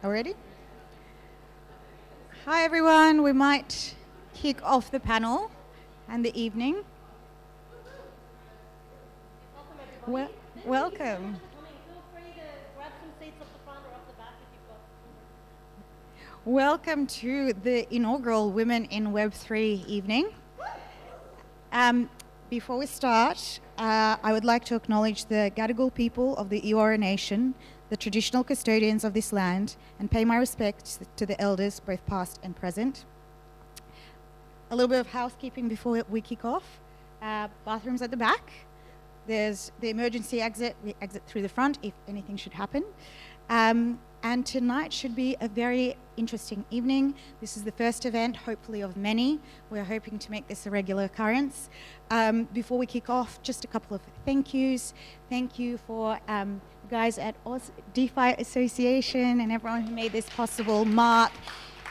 Already? Hi everyone, we might kick off the panel and the evening. Welcome everybody. Welcome. Feel free to grab some seats off the front or off the back if you've got. Welcome to the inaugural Women in Web3 evening. Before we start, I would like to acknowledge the Gadigal people of the Eora Nation, the traditional custodians of this land, and pay my respects to the elders, both past and present. A little bit of housekeeping before we kick off. Bathrooms at the back. There's the emergency exit. We exit through the front if anything should happen. And tonight should be a very interesting evening. This is the first event, hopefully of many. We're hoping to make this a regular occurrence. Before we kick off, just a couple of thank yous. Thank you for guys at DeFi Association and everyone who made this possible. Mark,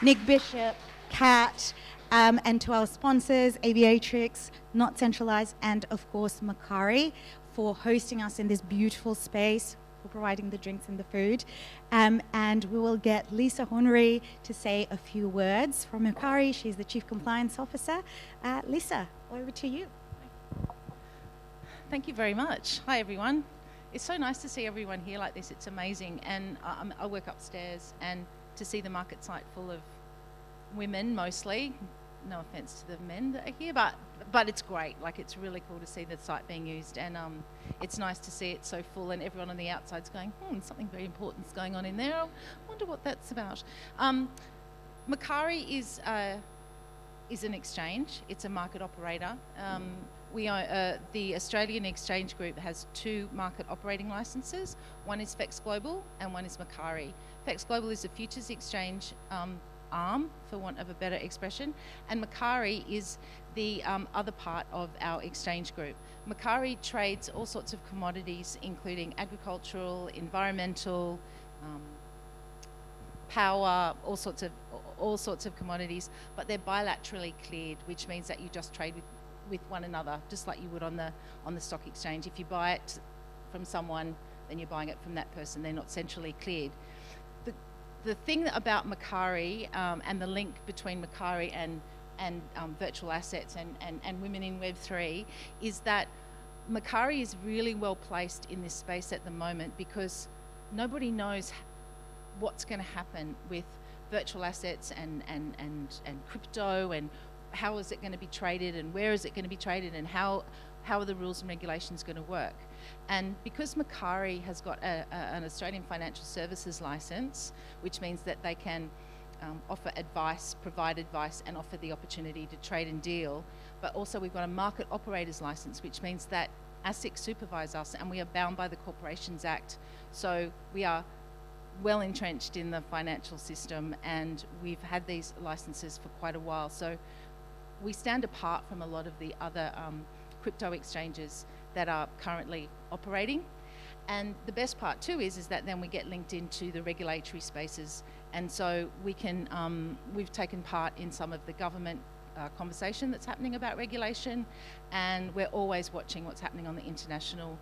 Nick Bishop, Kat, and to our sponsors, Aviatrix, Not Centralized, and of course Macari for hosting us in this beautiful space, for providing the drinks and the food. And we will get Lisa Hornery to say a few words from Macari. She's the Chief Compliance Officer. Lisa, over to you. Thank you very much. Hi, everyone. It's so nice to see everyone here like this. It's amazing. And I work upstairs, and to see the market site full of women mostly, no offense to the men that are here, but it's great. Like, it's really cool to see the site being used, and it's nice to see it so full, and everyone on the outside's going, something very important's going on in there. I wonder what that's about. Macari is an exchange. It's a market operator. We are, the Australian Exchange Group has two market operating licenses. One is FEX Global and one is Macari. FEX Global is a futures exchange arm, for want of a better expression, and Macari is the other part of our exchange group. Macari trades all sorts of commodities, including agricultural, environmental, power, all sorts of commodities, but they're bilaterally cleared, which means that you just trade with one another, just like you would on the stock exchange. If you buy it from someone, then you're buying it from that person. They're not centrally cleared. The thing about Macari and the link between Macari and virtual assets and women in Web3 is that Macari is really well placed in this space at the moment because nobody knows what's going to happen with virtual assets and crypto, and how is it going to be traded, and where is it going to be traded, and how are the rules and regulations going to work. And because Macari has got an Australian Financial Services licence, which means that they can offer advice, provide advice, and offer the opportunity to trade and deal, but also we've got a market operators licence, which means that ASIC supervise us, and we are bound by the Corporations Act. So we are well entrenched in the financial system, and we've had these licenses for quite a while. So we stand apart from a lot of the other crypto exchanges that are currently operating. And the best part too is that then we get linked into the regulatory spaces, and so we can we've taken part in some of the government conversation that's happening about regulation, and we're always watching what's happening on the international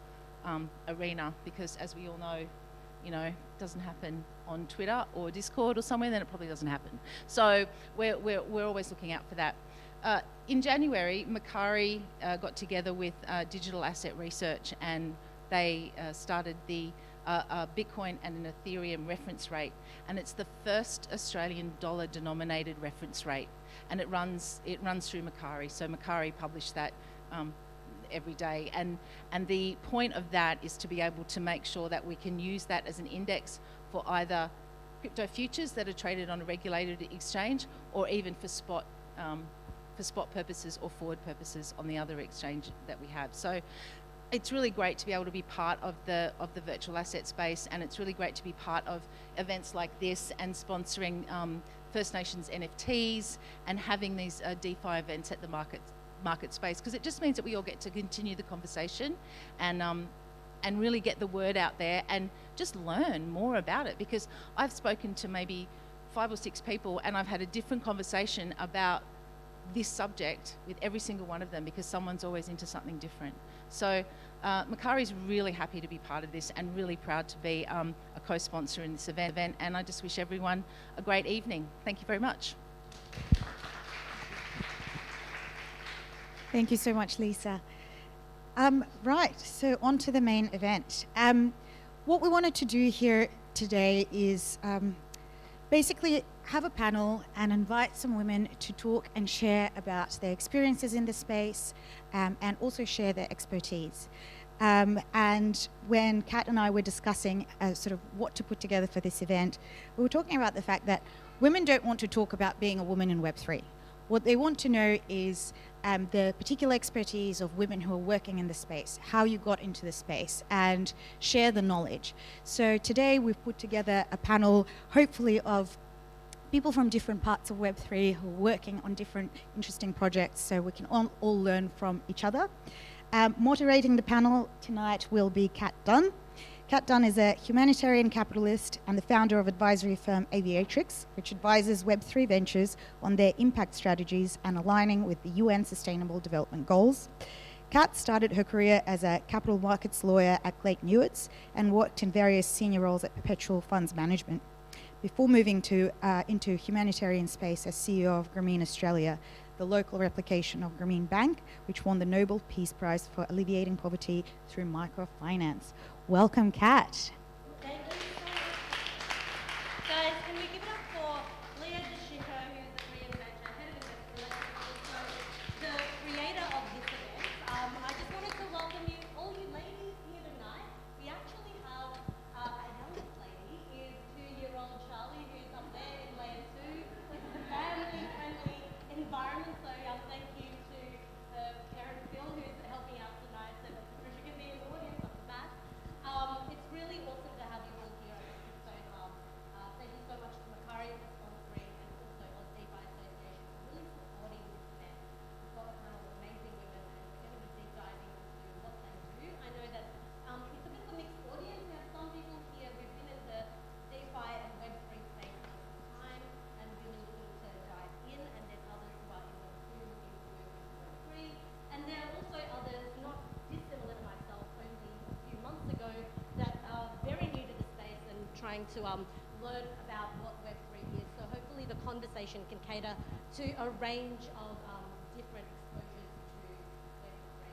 arena, because as we all know, it doesn't happen on Twitter or Discord or somewhere, then it probably doesn't happen. So we're always looking out for that. In January, Macari got together with Digital Asset Research, and they started the Bitcoin and an Ethereum reference rate, and it's the first Australian dollar denominated reference rate, and it runs through Macari. So Macari published that every day, and the point of that is to be able to make sure that we can use that as an index for either crypto futures that are traded on a regulated exchange, or even for spot purposes or forward purposes on the other exchange that we have. So it's really great to be able to be part of the virtual asset space, and it's really great to be part of events like this and sponsoring First Nations NFTs and having these DeFi events at the market space, because it just means that we all get to continue the conversation and really get the word out there and just learn more about it. Because I've spoken to maybe 5 or 6 people, and I've had a different conversation about this subject with every single one of them, because someone's always into something different. So Makari's really happy to be part of this and really proud to be a co-sponsor in this event, and I just wish everyone a great evening. Thank you very much. Thank you so much, Lisa. Right, so on to the main event. What we wanted to do here today is basically have a panel and invite some women to talk and share about their experiences in the space and also share their expertise. And when Kat and I were discussing sort of what to put together for this event, we were talking about the fact that women don't want to talk about being a woman in Web3. What they want to know is the particular expertise of women who are working in the space, how you got into the space, and share the knowledge. So today we've put together a panel, hopefully of people from different parts of Web3 who are working on different interesting projects, so we can all learn from each other. Moderating the panel tonight will be Kat Dunn. Kat Dunn is a humanitarian capitalist and the founder of advisory firm Aviatrix, which advises Web3 ventures on their impact strategies and aligning with the UN Sustainable Development Goals. Kat started her career as a capital markets lawyer at Clayton Ewitts and worked in various senior roles at Perpetual Funds Management before moving into humanitarian space as CEO of Grameen Australia, the local replication of Grameen Bank, which won the Nobel Peace Prize for alleviating poverty through microfinance. Welcome, Kat. Thank you so much. Guys, can we give it up for Leah DeShico, who's the reinventor, head of investor relations, also the creator of this event. I just wanted to welcome you, all you ladies here tonight. We actually have a youngest lady, is 2-year-old Charlie, who's up there in layer 2. This is a family-friendly environment, so thank you to Karen Phil, who's helping out tonight, so that Patricia can be in the audience off the bat. It's really awesome to have you all here at the Keystone Hub. Thank you so much to Makari for sponsoring and also Oz DeFi Association for really supporting this event. We've got a panel of amazing women and we're going to be deep diving into what they do. I know that it's a bit of a mixed audience. We have some people here who've been in the DeFi and Web3 space for some time and really keen to dive in, and there's others who are in Web2 looking to move into Web3. And there are also others not dissimilar to myself only a few months ago that are very new to the space and trying to learn about what Web3 is. So hopefully the conversation can cater to a range of different exposures to Web3.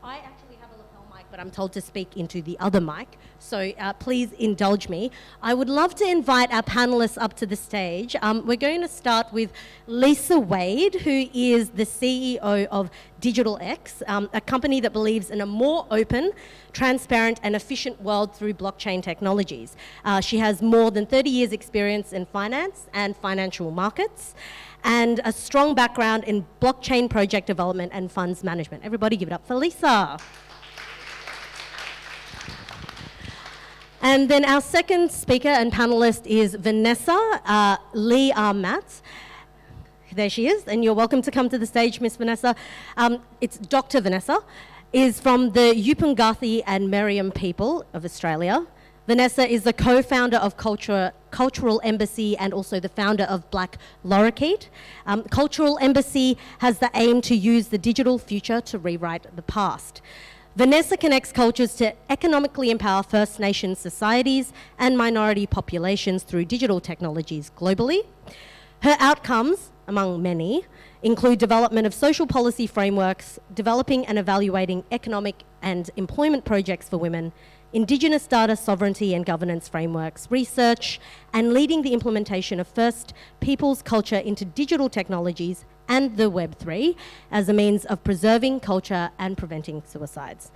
I actually have a lapel mic, but I'm told to speak into the other mic, so please indulge me. I would love to invite our panelists up to the stage. We're going to start with Lisa Wade, who is the CEO of Digital X, a company that believes in a more open, transparent and efficient world through blockchain technologies. She has more than 30 years experience in finance and financial markets, and a strong background in blockchain project development and funds management. Everybody give it up for Lisa. And then our second speaker and panelist is Vanessa Lee Matz. There she is, and you're welcome to come to the stage, Miss Vanessa. It's Dr. Vanessa, is from the Yupangathi and Meriam people of Australia. Vanessa is the co-founder of Cultural Embassy and also the founder of Black Lorikeet. Cultural Embassy has the aim to use the digital future to rewrite the past. Vanessa connects cultures to economically empower First Nations societies and minority populations through digital technologies globally. Her outcomes, among many, include development of social policy frameworks, developing and evaluating economic and employment projects for women, Indigenous data sovereignty and governance frameworks, research, and leading the implementation of First Peoples culture into digital technologies and the Web3 as a means of preserving culture and preventing suicides.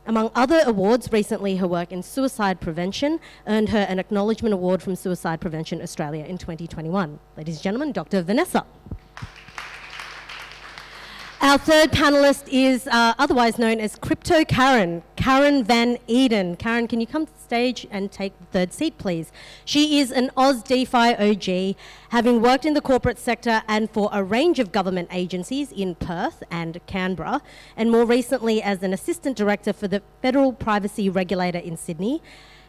Among other awards, recently her work in suicide prevention earned her an Acknowledgement Award from Suicide Prevention Australia in 2021. Ladies and gentlemen, Dr. Vanessa. Our third panellist is otherwise known as Crypto Karen, Karen Van Eden. Karen, can you come to the stage and take the third seat, please? She is an Oz DeFi OG, having worked in the corporate sector and for a range of government agencies in Perth and Canberra, and more recently as an assistant director for the Federal Privacy Regulator in Sydney.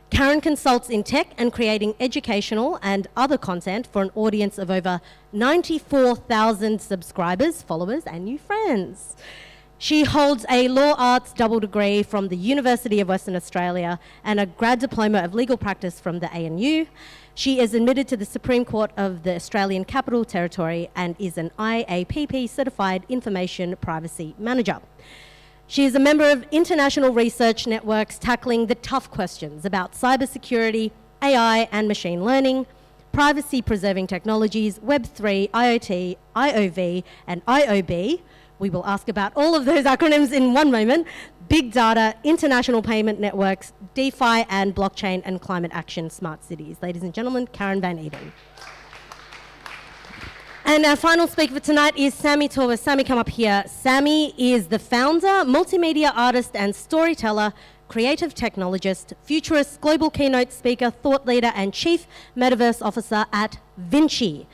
Karen consults in tech and creating educational and other content for an audience of over 94,000 subscribers, followers, and new friends. She holds a law arts double degree from the University of Western Australia and a grad diploma of legal practice from the ANU. She is admitted to the Supreme Court of the Australian Capital Territory and is an IAPP certified information privacy manager. She is a member of international research networks tackling the tough questions about cybersecurity, AI and machine learning, privacy-preserving technologies, Web3, IoT, IOV and IOB. We will ask about all of those acronyms in one moment. Big data, international payment networks, DeFi and blockchain and climate action smart cities. Ladies and gentlemen, Karen Van Eden. And our final speaker for tonight is Sammy Torber. Sammy, come up here. Sammy is the founder, multimedia artist and storyteller, creative technologist, futurist, global keynote speaker, thought leader and chief metaverse officer at Vinci.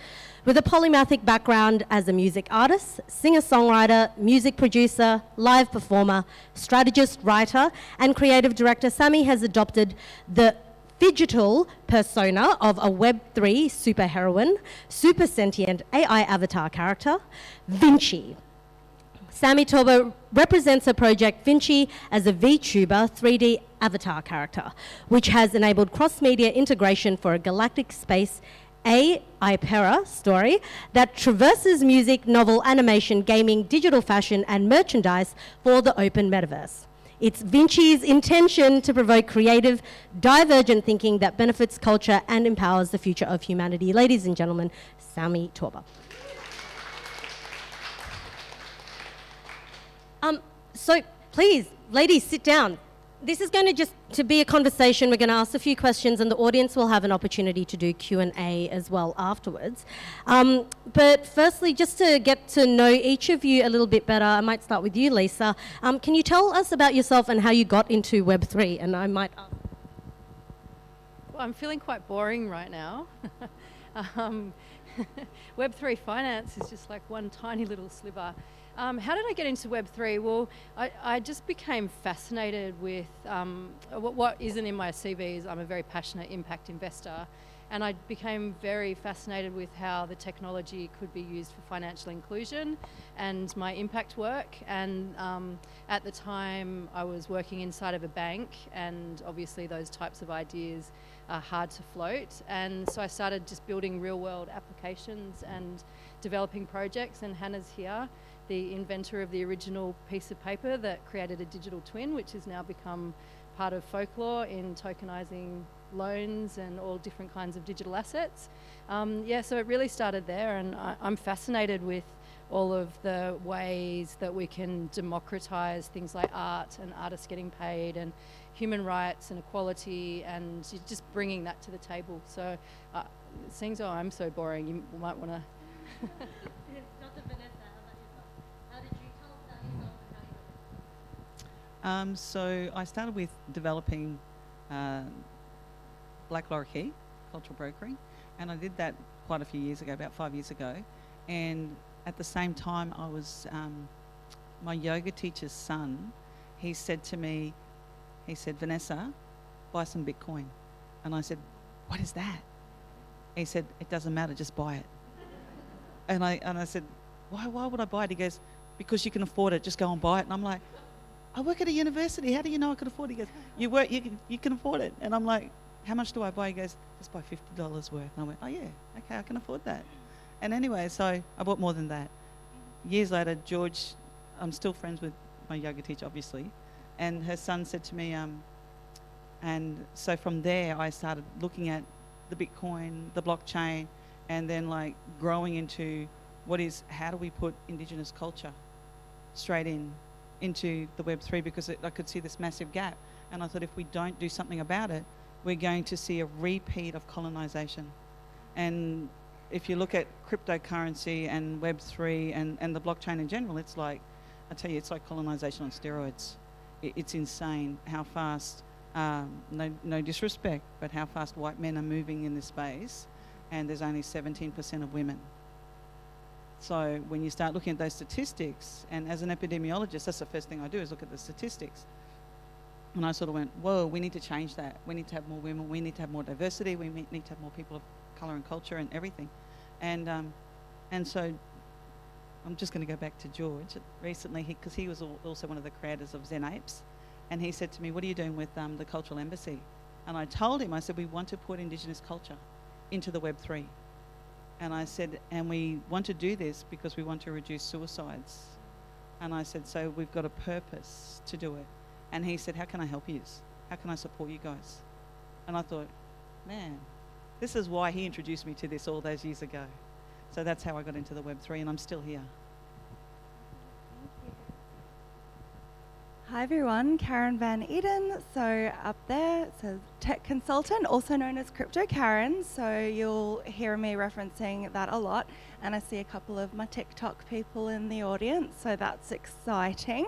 With a polymathic background as a music artist, singer-songwriter, music producer, live performer, strategist, writer, and creative director, Sammy has adopted the digital persona of a Web3 superheroine, super sentient AI avatar character, Vinci. Sammy Torber represents her project Vinci as a VTuber 3D avatar character, which has enabled cross-media integration for a galactic space AI-pera story that traverses music, novel, animation, gaming, digital fashion, and merchandise for the open metaverse. It's Vinci's intention to provoke creative, divergent thinking that benefits culture and empowers the future of humanity. Ladies and gentlemen, Sammy Torber. So please, ladies, sit down. This is going to be a conversation. We're going to ask a few questions and the audience will have an opportunity to do Q&A as well afterwards. But firstly, just to get to know each of you a little bit better, I might start with you, Lisa. Can you tell us about yourself and how you got into Web3? And I might ask. Well, I'm feeling quite boring right now. Web3 finance is just like one tiny little sliver. How did I get into Web3? Well, I just became fascinated with what isn't in my CV is I'm a very passionate impact investor, and I became very fascinated with how the technology could be used for financial inclusion and my impact work. And at the time, I was working inside of a bank, and obviously those types of ideas are hard to float. And so I started just building real-world applications and developing projects, and Hannah's here, the inventor of the original piece of paper that created a digital twin, which has now become part of folklore in tokenizing loans and all different kinds of digital assets. So it really started there, and I'm fascinated with all of the ways that we can democratize things like art and artists getting paid and human rights and equality, and just bringing that to the table. So seeing as I'm so boring, you might want to... So I started with developing Black Lorikeet, cultural brokering, and I did that quite a few years ago, about 5 years ago. And at the same time, I was my yoga teacher's son. He said to me, he said, "Vanessa, buy some Bitcoin." And I said, "What is that?" He said, "It doesn't matter, just buy it." And I said, why would I buy it? He goes, "Because you can afford it, just go and buy it." And I'm like, "I work at a university, how do you know I can afford it?" He goes, you can afford it. And I'm like, "How much do I buy?" He goes, "Just buy $50 worth." And I went, "Oh yeah, okay, I can afford that." And anyway, so I bought more than that. Years later, George, I'm still friends with my yoga teacher, obviously, and her son said to me, and so from there I started looking at the Bitcoin, the blockchain, and then like growing into how do we put Indigenous culture straight into the Web3, because I could see this massive gap. And I thought if we don't do something about it, we're going to see a repeat of colonization. And if you look at cryptocurrency and Web3 and the blockchain in general, it's like, I tell you, it's like colonization on steroids. It's insane how fast, no disrespect, but how fast white men are moving in this space, and there's only 17% of women. So when you start looking at those statistics, and as an epidemiologist, that's the first thing I do is look at the statistics. And I sort of went, whoa, we need to change that. We need to have more women, we need to have more diversity, we need to have more people of colour and culture and everything. And so I'm just going to go back to George. Recently, because he was also one of the creators of Zen Apes, and he said to me, what are you doing with the Cultural Embassy? And I told him, I said, we want to put Indigenous culture into the Web3. And I said, and we want to do this because we want to reduce suicides. And I said, so we've got a purpose to do it. And he said, how can I help you? How can I support you guys? And I thought, man, this is why he introduced me to this all those years ago. So that's how I got into the Web3, and I'm still here. Hi everyone, Karen Van Eden. So up there it says tech consultant, also known as Crypto Karen. So you'll hear me referencing that a lot. And I see a couple of my TikTok people in the audience, so that's exciting.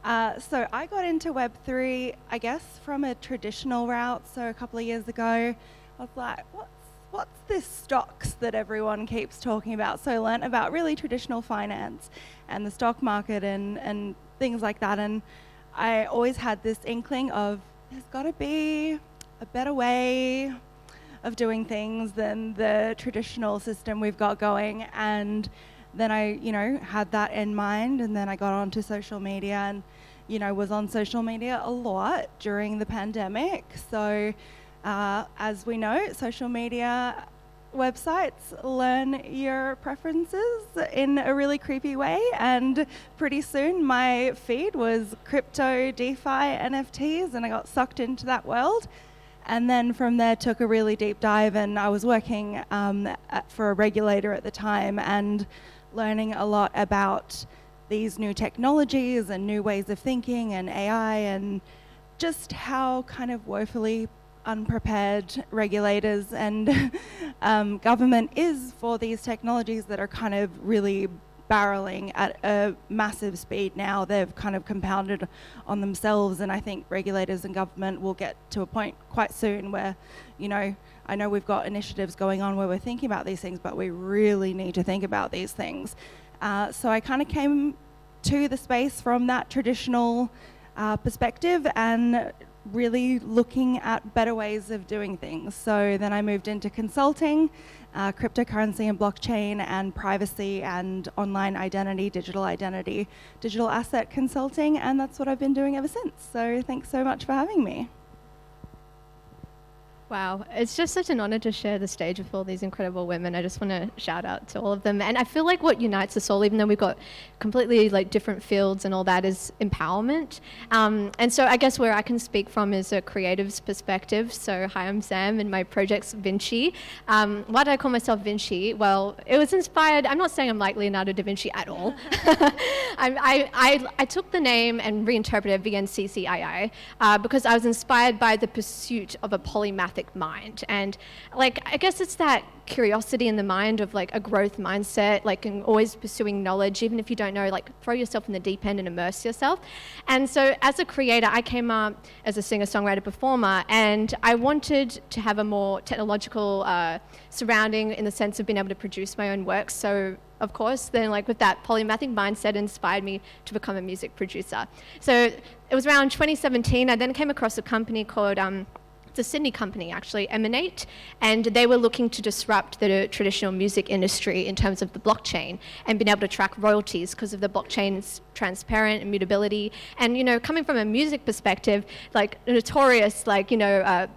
So I got into Web3, I guess, from a traditional route. So a couple of years ago, I was like, what's this stocks that everyone keeps talking about? So I learnt about really traditional finance and the stock market and things like that. And I always had this inkling of there's got to be a better way of doing things than the traditional system we've got going. And then I, had that in mind, and then I got onto social media and, was on social media a lot during the pandemic. So as we know, social media websites learn your preferences in a really creepy way, and pretty soon my feed was crypto, DeFi, NFTs, and I got sucked into that world. And then from there took a really deep dive, and I was working for a regulator at the time and learning a lot about these new technologies and new ways of thinking and AI, and just how kind of woefully unprepared regulators and government is for these technologies that are kind of really barreling at a massive speed now. They've kind of compounded on themselves, and I think regulators and government will get to a point quite soon where, I know we've got initiatives going on where we're thinking about these things, but we really need to think about these things. So I kind of came to the space from that traditional perspective and really looking at better ways of doing things. So then I moved into consulting, cryptocurrency and blockchain and privacy and online identity, digital asset consulting, and that's what I've been doing ever since. So thanks so much for having me. Wow, it's just such an honor to share the stage with all these incredible women. I just want to shout out to all of them. And I feel like what unites us all, even though we've got completely different fields and all that, is empowerment. And so I guess where I can speak from is a creative's perspective. So hi, I'm Sam, and my project's Vinci. Why did I call myself Vinci? Well, it was inspired, I'm not saying I'm like Leonardo da Vinci at all. I took the name and reinterpreted VNCCII because I was inspired by the pursuit of a polymathic mind. And I guess it's that curiosity in the mind of a growth mindset, and always pursuing knowledge, even if you don't know, throw yourself in the deep end and immerse yourself. And so as a creator, I came up as a singer, songwriter, performer, and I wanted to have a more technological surrounding in the sense of being able to produce my own work. So of course, then with that polymathic mindset inspired me to become a music producer. So it was around 2017, I then came across a company called it's a Sydney company, actually, Emanate, and they were looking to disrupt the traditional music industry in terms of the blockchain and being able to track royalties because of the blockchain's transparent immutability. And, coming from a music perspective, notorious,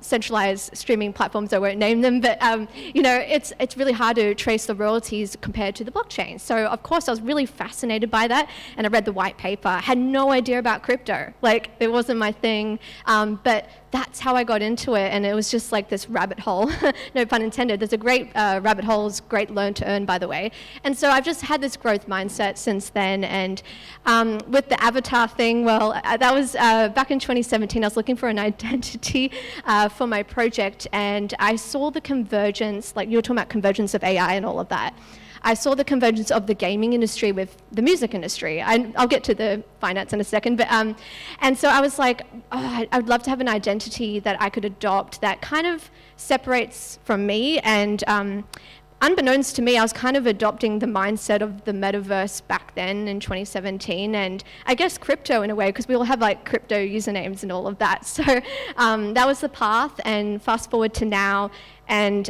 centralized streaming platforms, I won't name them, but, it's really hard to trace the royalties compared to the blockchain. So, of course, I was really fascinated by that, and I read the white paper. I had no idea about crypto. It wasn't my thing, but that's how I got into it, and it was just this rabbit hole, no pun intended. There's a great rabbit holes, great learn to earn, by the way. And so I've just had this growth mindset since then, and with the avatar thing, well, that was back in 2017, I was looking for an identity for my project, and I saw the convergence, you were talking about convergence of AI and all of that. I saw the convergence of the gaming industry with the music industry. I'll get to the finance in a second, but and so I was I'd love to have an identity that I could adopt that kind of separates from me. And unbeknownst to me, I was kind of adopting the mindset of the metaverse back then in 2017, and I guess crypto in a way, because we all have crypto usernames and all of that. So that was the path, and fast forward to now, And,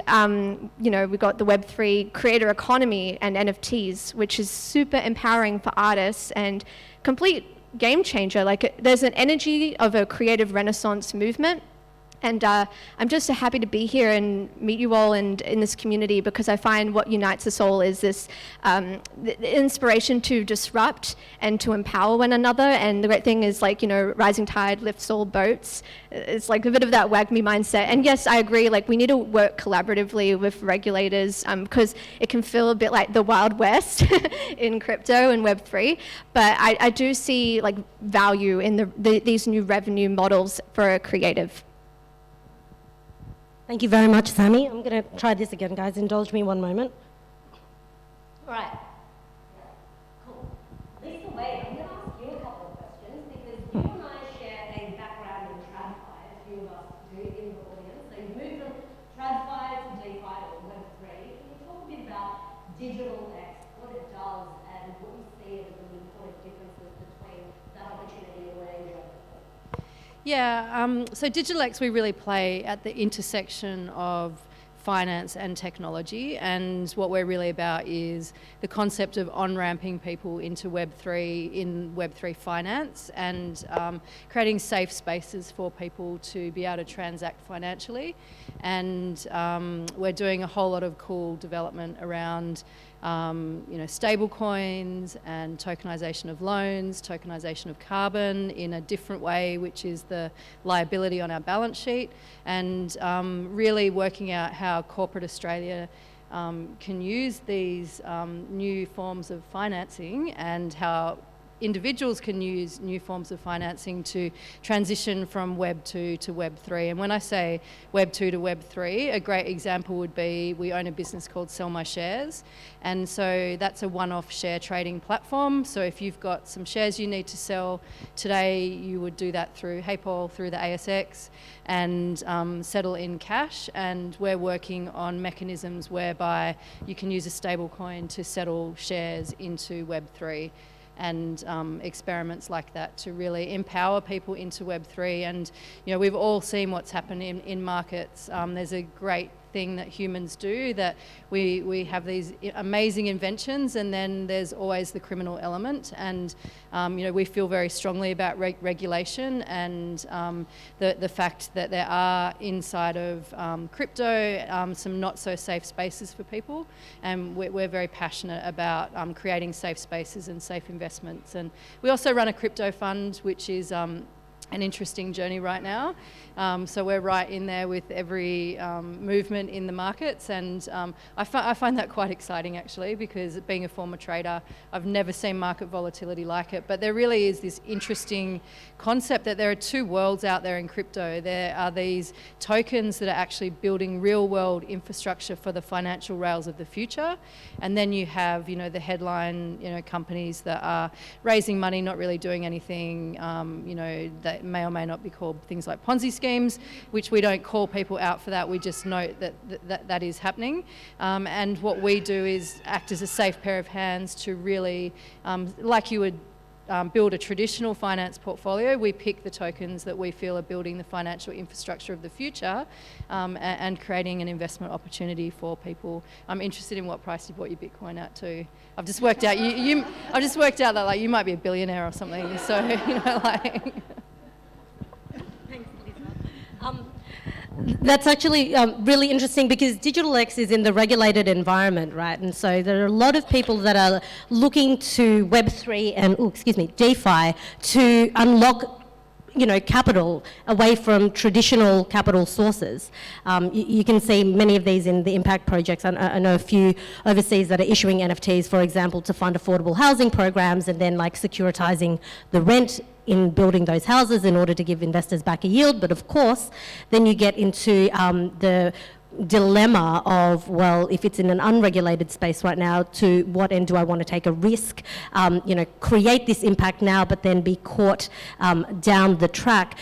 we've got the Web3 creator economy and NFTs, which is super empowering for artists and complete game changer. Like, there's an energy of a creative renaissance movement. And I'm just so happy to be here and meet you all and in this community, because I find what unites us all is this the inspiration to disrupt and to empower one another. And the great thing is, rising tide lifts all boats. It's like a bit of that WAGMI mindset. And yes, I agree, we need to work collaboratively with regulators, because it can feel a bit like the Wild West in crypto and Web3. But I do see value in these new revenue models for a creative. Thank you very much, Sammy. I'm going to try this again, guys. Indulge me one moment. All right. Cool. Lisa Wade, I'm going to ask you a couple of questions because you and I share a background in TradFi, a few of us do in the audience. So you've moved from TradFi to DeFi or Web3. Can you talk a bit about Digital X, what it does, and what you see as the important differences between that opportunity and where you're going? Yeah, so Digital X, we really play at the intersection of finance and technology, and what we're really about is the concept of on-ramping people into Web3 in Web3 finance, and creating safe spaces for people to be able to transact financially. And we're doing a whole lot of cool development around stable coins and tokenization of loans, tokenization of carbon in a different way, which is the liability on our balance sheet, and really working out how corporate Australia can use these new forms of financing, and how individuals can use new forms of financing to transition from Web 2 to Web 3. And when I say Web 2 to Web 3, a great example would be we own a business called Sell My Shares. And so that's a one-off share trading platform. So if you've got some shares you need to sell today, you would do that through HeyPol, through the ASX, and settle in cash. And we're working on mechanisms whereby you can use a stable coin to settle shares into Web 3. And experiments like that to really empower people into Web3. And we've all seen what's happened in markets. There's a great thing that humans do, that we have these amazing inventions, and then there's always the criminal element. And we feel very strongly about regulation, and the fact that there are inside of crypto some not so safe spaces for people, and we're very passionate about creating safe spaces and safe investments. And we also run a crypto fund, which is an interesting journey right now. So we're right in there with every movement in the markets, and I find that quite exciting actually, because being a former trader, I've never seen market volatility like it. But there really is this interesting concept that there are two worlds out there in crypto. There are these tokens that are actually building real world infrastructure for the financial rails of the future, and then you have the headline companies that are raising money, not really doing anything, that may or may not be called things like Ponzi schemes, which we don't call people out for that. We just note that is happening. And what we do is act as a safe pair of hands to really, like you would build a traditional finance portfolio, we pick the tokens that we feel are building the financial infrastructure of the future, and creating an investment opportunity for people. I'm interested in what price you bought your Bitcoin at too. I've just worked out I've just worked out that you might be a billionaire or something. So That's actually really interesting, because Digital X is in the regulated environment, right? And so there are a lot of people that are looking to Web3 and, DeFi to unlock capital away from traditional capital sources. You can see many of these in the impact projects. I know a few overseas that are issuing NFTs, for example, to fund affordable housing programs, and then securitizing the rent in building those houses in order to give investors back a yield. But of course, then you get into the dilemma of, well, if it's in an unregulated space right now, to what end do I want to take a risk, create this impact now, but then be caught down the track.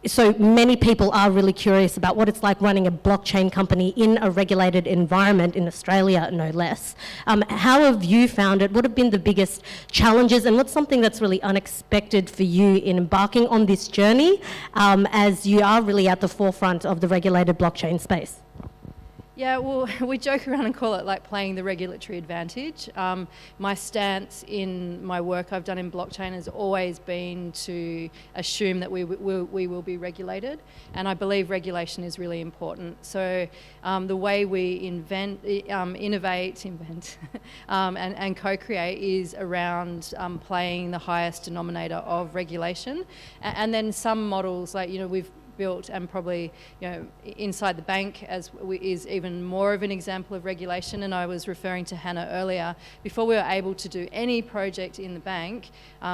So many people are really curious about what it's like running a blockchain company in a regulated environment in Australia, no less. How have you found it? What have been the biggest challenges, and what's something that's really unexpected for you in embarking on this journey, as you are really at the forefront of the regulated blockchain space? Yeah, well, we joke around and call it like playing the regulatory advantage. My stance in my work I've done in blockchain has always been to assume that we will be regulated, and I believe regulation is really important. So the way we innovate, and co-create is around playing the highest denominator of regulation, and then some models, like, we've built, and probably inside the bank is even more of an example of regulation. And I was referring to Hannah earlier. Before we were able to do any project in the bank,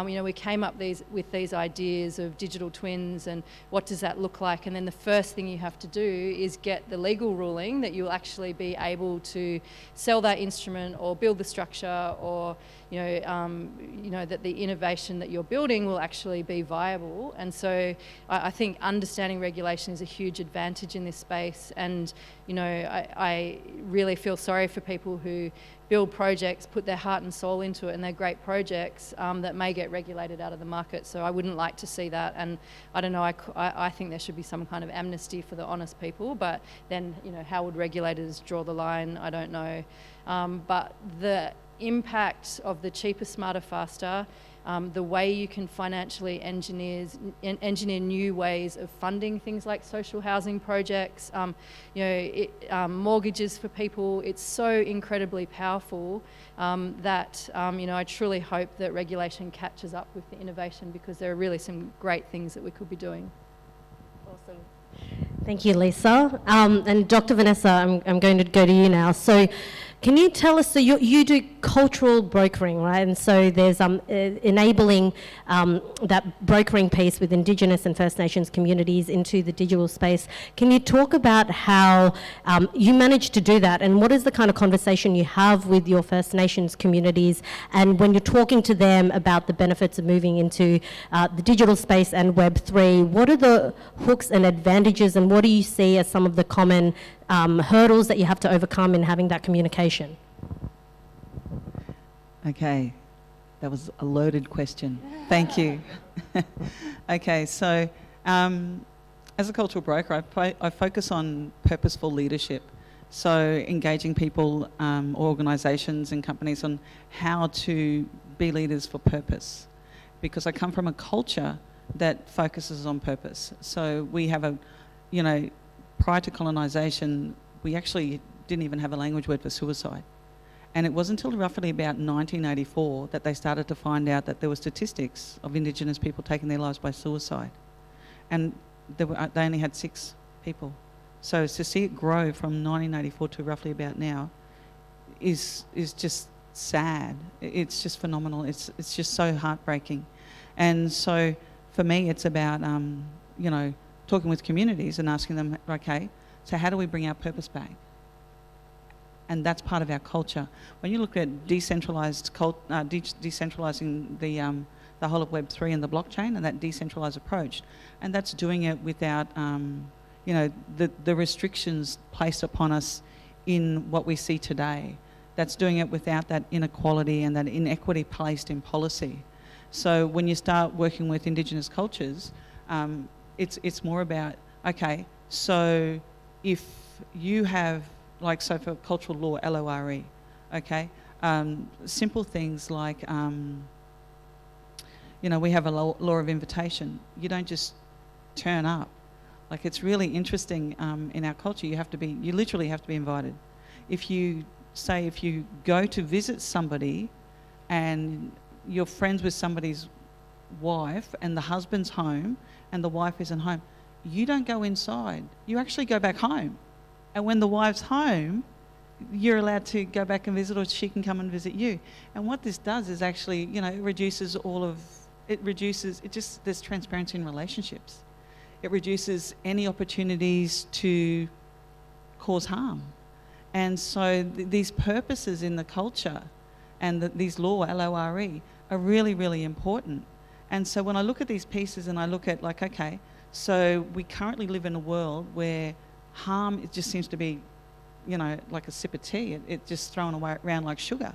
we came up with these ideas of digital twins and what does that look like. And then the first thing you have to do is get the legal ruling that you'll actually be able to sell that instrument or build the structure, or that the innovation that you're building will actually be viable. And so I think understanding regulation is a huge advantage in this space. And I really feel sorry for people who build projects, put their heart and soul into it, and they're great projects that may get regulated out of the market. So I wouldn't like to see that. And I don't know, I think there should be some kind of amnesty for the honest people, but then how would regulators draw the line? I don't know. But the impact of the cheaper, smarter, faster, the way you can financially engineer new ways of funding things like social housing projects, mortgages for people, it's so incredibly powerful that I truly hope that regulation catches up with the innovation, because there are really some great things that we could be doing. Awesome. Thank you, Lisa. And Dr. Vanessa, I'm going to go to you now. So can you tell us, so you do cultural brokering, right? And so there's enabling that brokering piece with Indigenous and First Nations communities into the digital space. Can you talk about how you manage to do that, and what is the kind of conversation you have with your First Nations communities, and when you're talking to them about the benefits of moving into the digital space and Web3, what are the hooks and advantages, and what do you see as some of the common hurdles that you have to overcome in having that communication? Okay, that was a loaded question. Thank you. Okay, so as a cultural broker, I focus on purposeful leadership. So engaging people, organisations and companies on how to be leaders for purpose. Because I come from a culture that focuses on purpose. So we have prior to colonisation, we actually didn't even have a language word for suicide. And it wasn't until roughly about 1984 that they started to find out that there were statistics of Indigenous people taking their lives by suicide. And they only had 6 people. So to see it grow from 1984 to roughly about now is just sad. It's just phenomenal. It's just so heartbreaking. And so for me, it's about, talking with communities and asking them, okay, so how do we bring our purpose back? And that's part of our culture. When you look at decentralising the whole of Web3 and the blockchain and that decentralised approach, and that's doing it without, the restrictions placed upon us in what we see today. That's doing it without that inequality and that inequity placed in policy. So when you start working with Indigenous cultures, it's more about, okay, so if you have, so for cultural law, LORE, okay, simple things like, we have a law of invitation. You don't just turn up. Like, it's really interesting in our culture, you literally have to be invited. If you go to visit somebody and you're friends with somebody's wife and the husband's home and the wife isn't home, you don't go inside. You actually go back home. And when the wife's home, you're allowed to go back and visit, or she can come and visit you. And what this does is actually, there's transparency in relationships. It reduces any opportunities to cause harm. And so these purposes in the culture and these law, LORE, are really, really important. And so when I look at these pieces and I look at okay, so we currently live in a world where harm, it just seems to be, like a sip of tea. It's just thrown around like sugar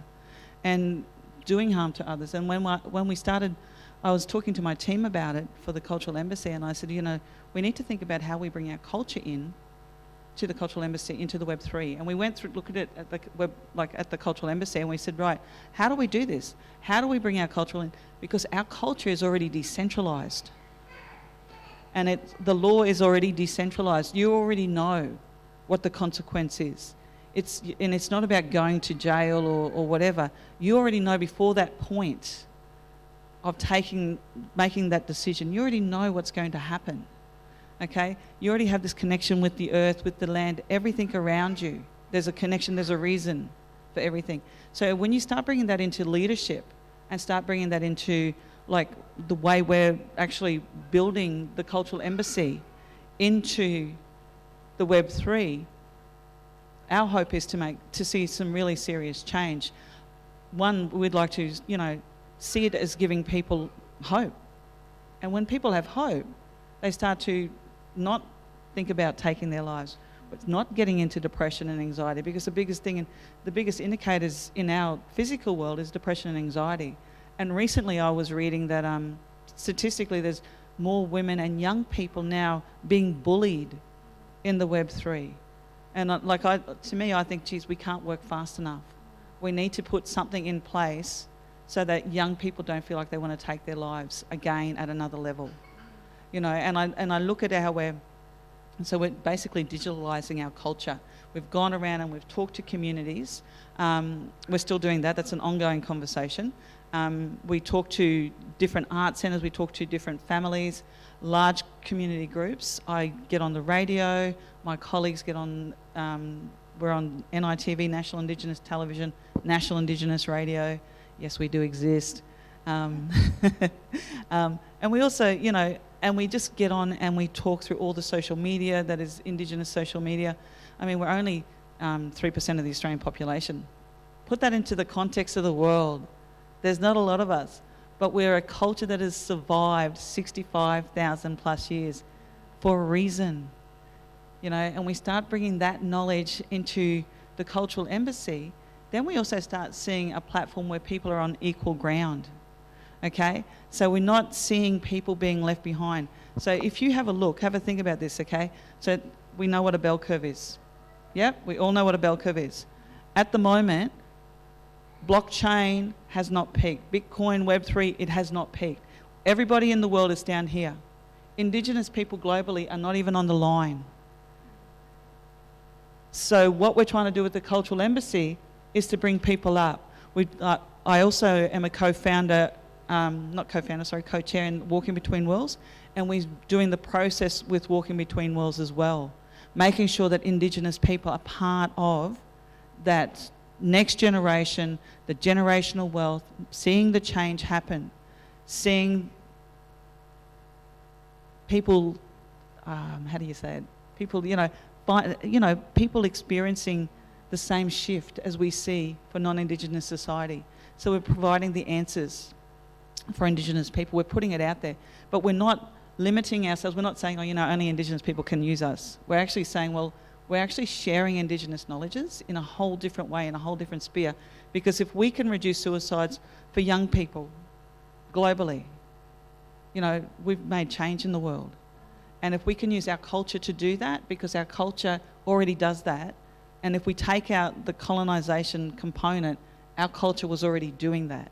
and doing harm to others. And when we started, I was talking to my team about it for the Cultural Embassy, and I said, we need to think about how we bring our culture in to the Cultural Embassy, into the Web3. And we went through, looked at it at the web, like at the Cultural Embassy, and we said, right, how do we do this? How do we bring our cultural in? Because our culture is already decentralized. And the law is already decentralized. You already know what the consequence is. And it's not about going to jail or whatever. You already know before that point of making that decision. You already know what's going to happen. Okay? You already have this connection with the earth, with the land, everything around you. There's a connection, there's a reason for everything. So when you start bringing that into leadership and start bringing that into like the way we're actually building the Cultural Embassy into the Web3, our hope is to see some really serious change. One, we'd like to, see it as giving people hope. And when people have hope, they start to not think about taking their lives, but not getting into depression and anxiety, because the biggest thing and the biggest indicators in our physical world is depression and anxiety. And recently I was reading that statistically there's more women and young people now being bullied in the Web3. And to me, I think, geez, we can't work fast enough. We need to put something in place so that young people don't feel like they want to take their lives again at another level. And I look at how we're basically digitalising our culture. We've gone around and we've talked to communities. We're still doing that. That's an ongoing conversation. We talk to different art centres. We talk to different families, large community groups. I get on the radio. My colleagues get on, we're on NITV, National Indigenous Television, National Indigenous Radio. Yes, we do exist. And we also, and we just get on and we talk through all the social media that is Indigenous social media. I mean, we're only 3% of the Australian population. Put that into the context of the world. There's not a lot of us, but we're a culture that has survived 65,000 plus years for a reason. And we start bringing that knowledge into the Cultural Embassy, then we also start seeing a platform where people are on equal ground. Okay? So we're not seeing people being left behind. So if you have a think about this, okay? So we know what a bell curve is. Yep, we all know what a bell curve is. At the moment, blockchain has not peaked. Bitcoin, Web3, it has not peaked. Everybody in the world is down here. Indigenous people globally are not even on the line. So what we're trying to do with the Cultural Embassy is to bring people up. I also am a co-chair in Walking Between Worlds, and we're doing the process with Walking Between Worlds as well, making sure that Indigenous people are part of that next generation, the generational wealth, seeing the change happen, seeing people, people experiencing the same shift as we see for non-Indigenous society. So we're providing the answers for Indigenous people. We're putting it out there, but we're not limiting ourselves. We're not saying, only Indigenous people can use us. We're actually saying, we're actually sharing Indigenous knowledges in a whole different way, in a whole different sphere. Because if we can reduce suicides for young people globally, we've made change in the world. And if we can use our culture to do that, because our culture already does that, and if we take out the colonisation component, our culture was already doing that.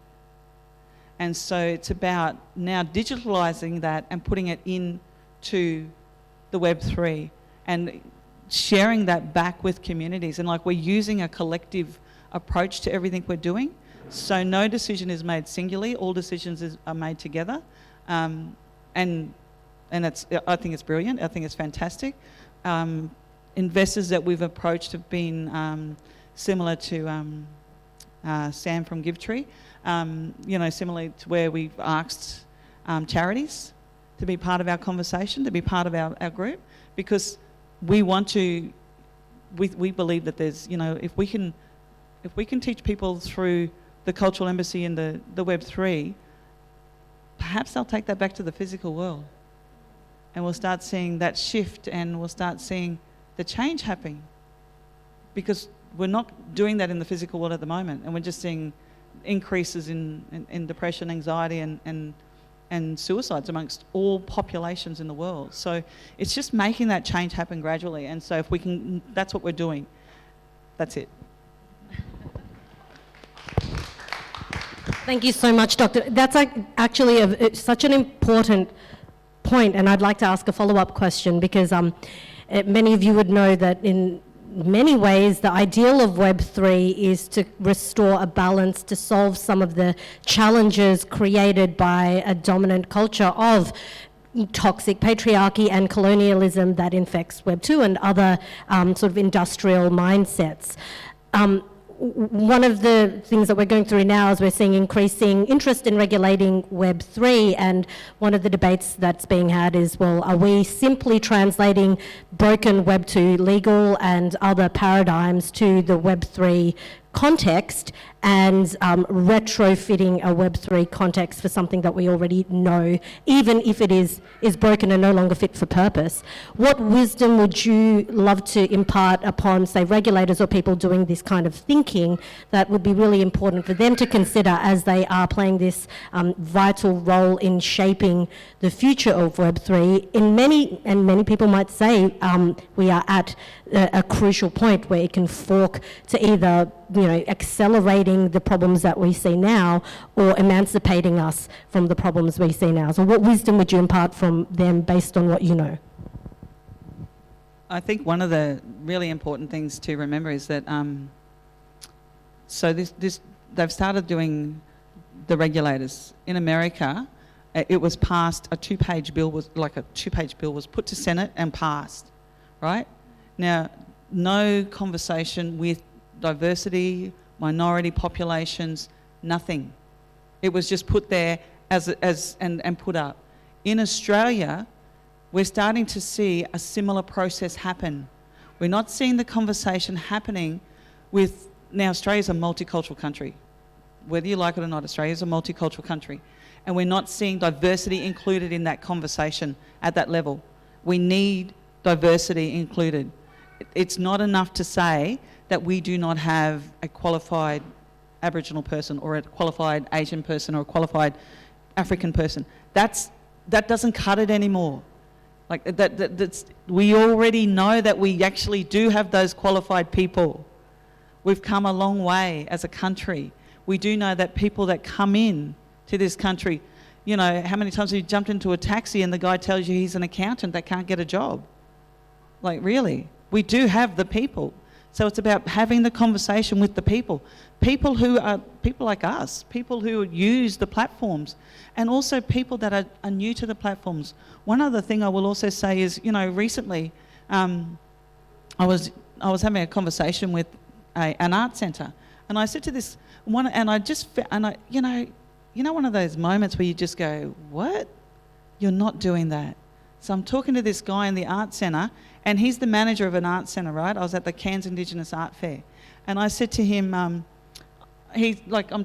And so it's about now digitalising that and putting it into the Web3 and sharing that back with communities. And we're using a collective approach to everything we're doing. So no decision is made singularly, all decisions are made together. And I think it's brilliant, I think it's fantastic. Investors that we've approached have been similar to Sam from GiveTree, similarly to where we've asked charities to be part of our conversation, to be part of our group, because we want to, we believe that there's, if we can teach people through the Cultural Embassy and the Web3, perhaps they'll take that back to the physical world. And we'll start seeing that shift, and we'll start seeing the change happening. Because we're not doing that in the physical world at the moment, and we're just seeing increases in depression, anxiety, and and suicides amongst all populations in the world. So it's just making that change happen gradually. And so if we can, that's what we're doing. That's it. Thank you so much, Doctor. That's actually such an important point, and I'd like to ask a follow-up question because many of you would know that in many ways the ideal of Web3 is to restore a balance, to solve some of the challenges created by a dominant culture of toxic patriarchy and colonialism that infects Web2 and other sort of industrial mindsets. One of the things that we're going through now is we're seeing increasing interest in regulating Web3, and one of the debates that's being had is, well, are we simply translating broken Web2 legal and other paradigms to the Web3 context and retrofitting a Web3 context for something that we already know, even if it is broken and no longer fit for purpose? What wisdom would you love to impart upon, say, regulators or people doing this kind of thinking that would be really important for them to consider as they are playing this vital role in shaping the future of Web3? Many people might say we are at a crucial point where it can fork to either accelerating the problems that we see now or emancipating us from the problems we see now. So what wisdom would you impart from them based on what you know? I think one of the really important things to remember is that so they've started doing, the regulators in America, it was passed, a two-page bill was put to Senate and passed, right? Now, no conversation with diversity, minority populations, nothing. It was just put there and put up. In Australia, we're starting to see a similar process happen. We're not seeing the conversation happening with, now Australia's a multicultural country. Whether you like it or not, Australia's a multicultural country. And we're not seeing diversity included in that conversation at that level. We need diversity included. It's not enough to say that we do not have a qualified Aboriginal person or a qualified Asian person or a qualified African person. That doesn't cut it anymore. Like we already know that we actually do have those qualified people. We've come a long way as a country. We do know that people that come in to this country, how many times have you jumped into a taxi and the guy tells you he's an accountant that can't get a job? Like, really? We do have the people. So it's about having the conversation with the people who are people like us, people who use the platforms, and also people that are new to the platforms. One other thing I will also say is, recently I was having a conversation with an art centre, and I said to this one, one of those moments where you just go, what? You're not doing that. So I'm talking to this guy in the art centre, and he's the manager of an art centre, right? I was at the Cairns Indigenous Art Fair, and I said to him, I'm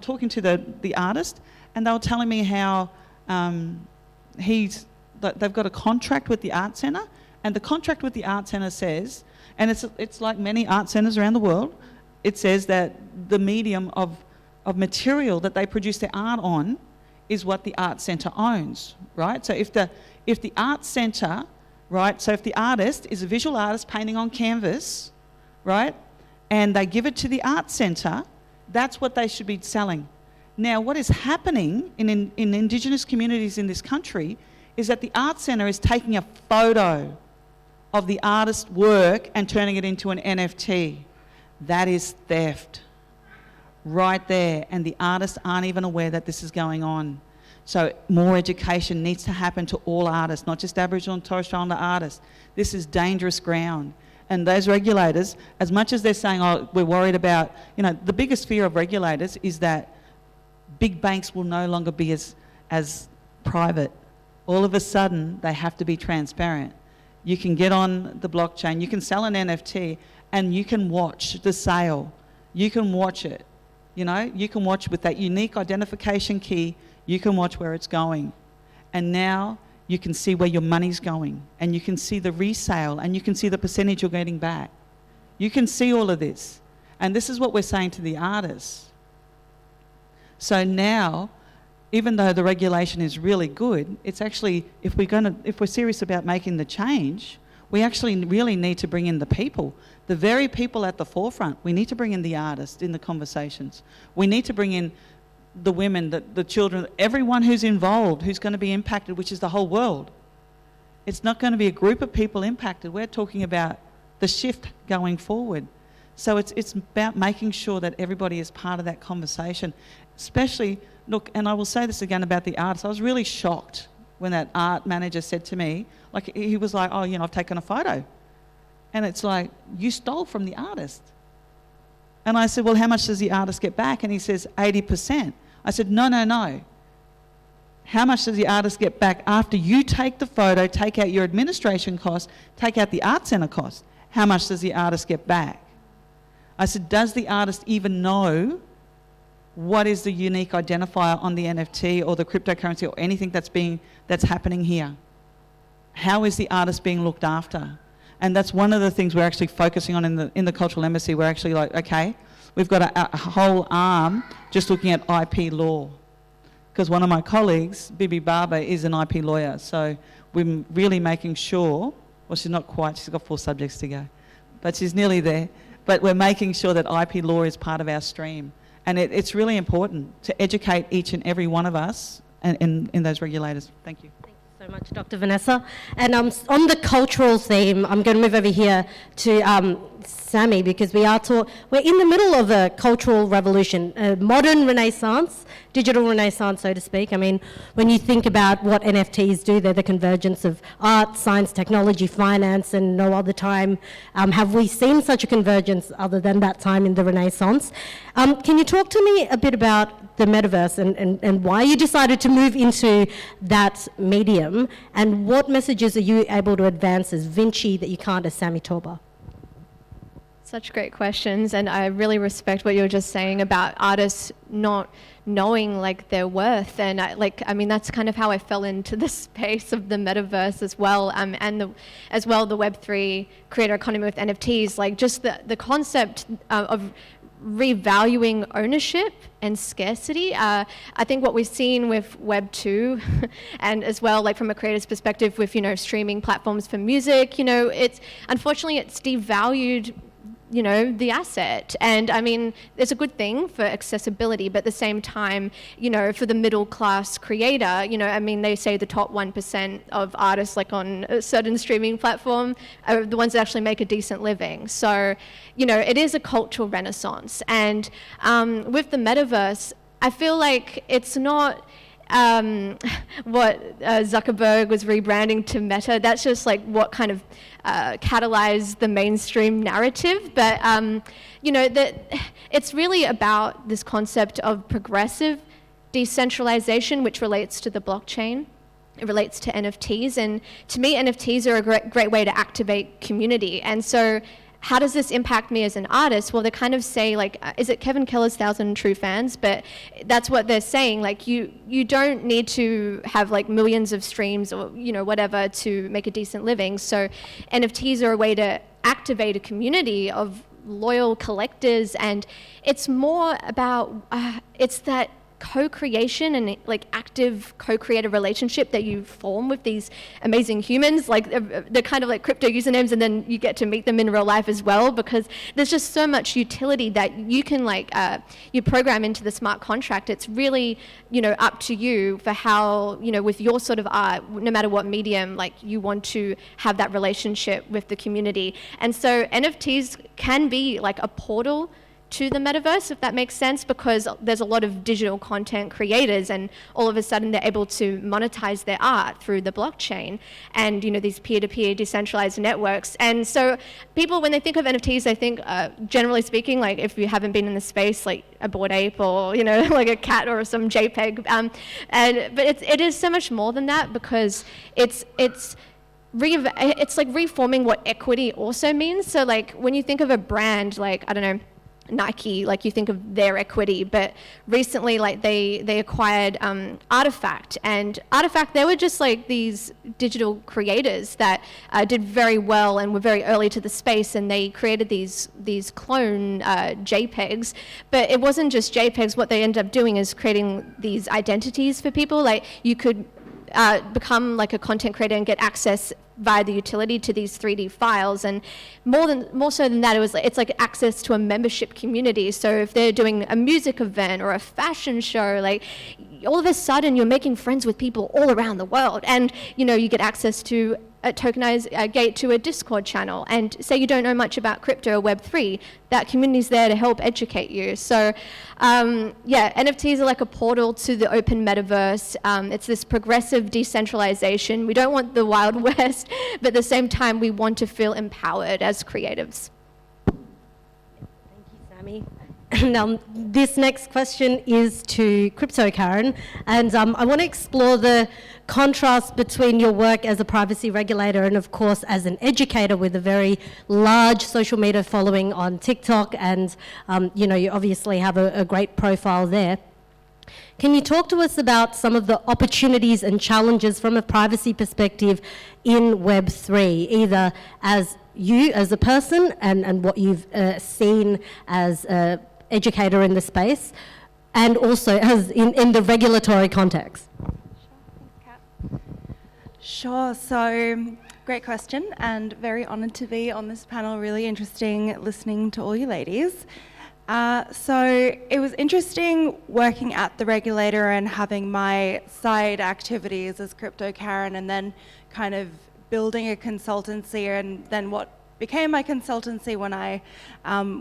talking to the artist, and they were telling me how they've got a contract with the art centre, and the contract with the art centre says, and it's like many art centres around the world, it says that the medium of material that they produce their art on is what the art centre owns, right? So if the art centre, right, so if the artist is a visual artist painting on canvas, right, and they give it to the art centre, that's what they should be selling. Now, what is happening in Indigenous communities in this country is that the art centre is taking a photo of the artist's work and turning it into an NFT. That is theft right there, and the artists aren't even aware that this is going on. So more education needs to happen to all artists, not just Aboriginal and Torres Strait Islander artists. This is dangerous ground. And those regulators, as much as they're saying, oh, we're worried about, the biggest fear of regulators is that big banks will no longer be as private. All of a sudden, they have to be transparent. You can get on the blockchain, you can sell an NFT, and you can watch the sale. You can watch it. You can watch with that unique identification key, you can watch where it's going. And now you can see where your money's going, and you can see the resale, and you can see the percentage you're getting back. You can see all of this. And this is what we're saying to the artists. So now, even though the regulation is really good, it's actually, if we're serious about making the change, we actually really need to bring in the people, the very people at the forefront. We need to bring in the artists in the conversations. We need to bring in the women, the children, everyone who's involved, who's going to be impacted, which is the whole world. It's not going to be a group of people impacted. We're talking about the shift going forward. So it's about making sure that everybody is part of that conversation. Especially, look, and I will say this again about the artists. I was really shocked when that art manager said to me, like, he was like, oh, you know, I've taken a photo. And it's like, you stole from the artist. And I said, well, how much does the artist get back? And he says, 80%. I said, no. How much does the artist get back after you take the photo, take out your administration costs, take out the art centre costs? How much does the artist get back? I said, does the artist even know what is the unique identifier on the NFT or the cryptocurrency or anything that's happening here? How is the artist being looked after? And that's one of the things we're actually focusing on in the Cultural Embassy. We're actually like, okay, we've got a whole arm just looking at IP law. Because one of my colleagues, Bibi Barber, is an IP lawyer. So we're really making sure, well, she's not quite, she's got 4 subjects to go, but she's nearly there. But we're making sure that IP law is part of our stream. And it's really important to educate each and every one of us in those regulators. Thank you. Thank you so much, Dr. Vanessa. And on the cultural theme, I'm going to move over here to Sammy, because we're in the middle of a cultural revolution, a modern renaissance, digital renaissance, so to speak. I mean, when you think about what NFTs do, they're the convergence of art, science, technology, finance, and no other time have we seen such a convergence other than that time in the Renaissance. Can you talk to me a bit about the metaverse and why you decided to move into that medium, and what messages are you able to advance as Vinci that you can't as Sammy Torba? Such great questions, and I really respect what you were just saying about artists not knowing like their worth, and I mean that's kind of how I fell into the space of the metaverse as well, and the Web3 creator economy with NFTs, like just the concept of revaluing ownership and scarcity. I think what we've seen with Web 2 and as well, like from a creator's perspective with, streaming platforms for music, it's unfortunately it's devalued the asset. And I mean, it's a good thing for accessibility, but at the same time, for the middle class creator, I mean, they say the top 1% of artists like on a certain streaming platform are the ones that actually make a decent living. So, it is a cultural renaissance. And with the metaverse, I feel like it's not what Zuckerberg was rebranding to Meta. That's just like what kind of catalyzed the mainstream narrative. But that it's really about this concept of progressive decentralization, which relates to the blockchain. It relates to NFTs, and to me, NFTs are a great way to activate community. And so, how does this impact me as an artist? Well, they kind of say, like, is it Kevin Keller's 1,000 True Fans? But that's what they're saying. Like, you don't need to have like millions of streams or whatever to make a decent living. So NFTs are a way to activate a community of loyal collectors, and it's more about it's that co-creation and like active co-creative relationship that you form with these amazing humans. Like they're kind of like crypto usernames, and then you get to meet them in real life as well, because there's just so much utility that you can you program into the smart contract. It's really up to you for how with your sort of art, no matter what medium, like you want to have that relationship with the community. And so NFTs can be like a portal to the metaverse, if that makes sense, because there's a lot of digital content creators, and all of a sudden they're able to monetize their art through the blockchain and these peer-to-peer decentralized networks. And so people, when they think of NFTs, they think generally speaking, like if you haven't been in the space, like a Bored Ape or like a cat or some JPEG, but it is so much more than that, because it's like reforming what equity also means. So like when you think of a brand, like I don't know, Nike, like you think of their equity, but recently like they acquired Artifact, and Artifact, they were just like these digital creators that did very well and were very early to the space, and they created these clone JPEGs, but it wasn't just JPEGs. What they ended up doing is creating these identities for people. Like you could become like a content creator and get access via the utility to these 3D files, and more so than that, it's like access to a membership community. So if they're doing a music event or a fashion show, like all of a sudden you're making friends with people all around the world, and you get access to a tokenized gate to a Discord channel. And say you don't know much about crypto or Web3, that community's there to help educate you. So NFTs are like a portal to the open metaverse. It's this progressive decentralization. We don't want the Wild West, but at the same time, we want to feel empowered as creatives. Thank you, Sammy. Now, this next question is to Crypto Karen, and I want to explore the contrast between your work as a privacy regulator and, of course, as an educator with a very large social media following on TikTok, and you obviously have a great profile there. Can you talk to us about some of the opportunities and challenges from a privacy perspective in Web3, either as you as a person and what you've seen as a educator in the space, and also as in the regulatory context? Sure, so great question, and very honoured to be on this panel. Really interesting listening to all you ladies. So it was interesting working at the regulator and having my side activities as Crypto Karen, and then kind of building a consultancy, and then what became my consultancy when I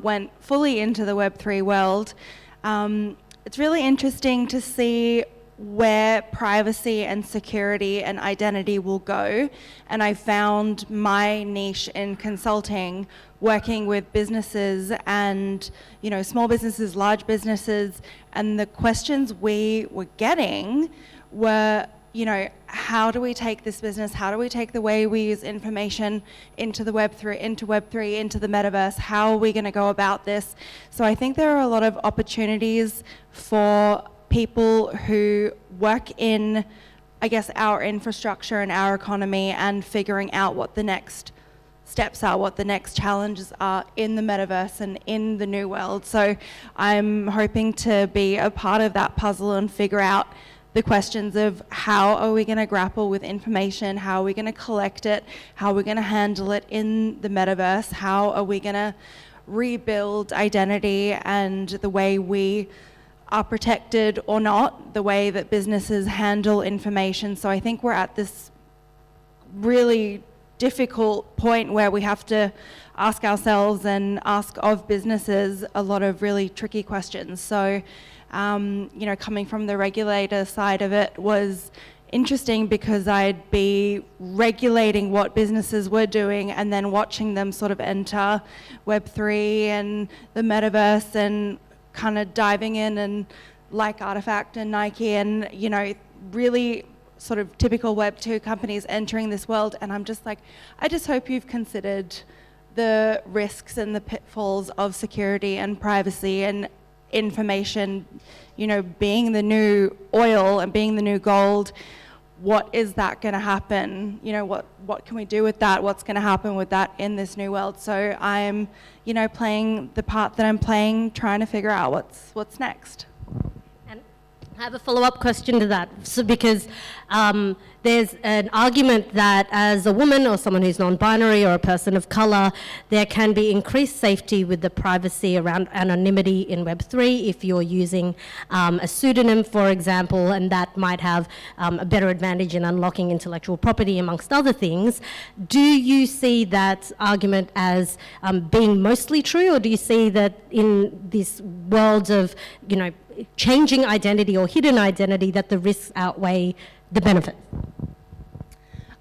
went fully into the Web3 world. It's really interesting to see where privacy and security and identity will go. And I found my niche in consulting, working with businesses and, small businesses, large businesses, and the questions we were getting were, how do we take this business? How do we take the way we use information into the Web3, into the metaverse? How are we going to go about this? So I think there are a lot of opportunities for people who work in, I guess, our infrastructure and our economy, and figuring out what the next steps are, what the next challenges are in the metaverse and in the new world. So I'm hoping to be a part of that puzzle and figure out the questions of how are we going to grapple with information, how are we going to collect it, how are we going to handle it in the metaverse, how are we going to rebuild identity and the way we are protected or not, the way that businesses handle information. So I think we're at this really difficult point where we have to ask ourselves and ask of businesses a lot of really tricky questions. So coming from the regulator side of it was interesting, because I'd be regulating what businesses were doing and then watching them sort of enter Web3 and the metaverse, and kind of diving in, and like Artifact and Nike and, really sort of typical Web2 companies entering this world. And I'm just like, I just hope you've considered the risks and the pitfalls of security and privacy and information, being the new oil and being the new gold. What is that going to happen? What can we do with that? What's going to happen with that in this new world? So I'm, playing the part that I'm playing, trying to figure out what's next. And I have a follow-up question to that. So because there's an argument that as a woman or someone who's non-binary or a person of color, there can be increased safety with the privacy around anonymity in Web3 if you're using a pseudonym, for example, and that might have a better advantage in unlocking intellectual property, amongst other things. Do you see that argument as being mostly true, or do you see that in this world of, changing identity or hidden identity, that the risks outweigh the benefits?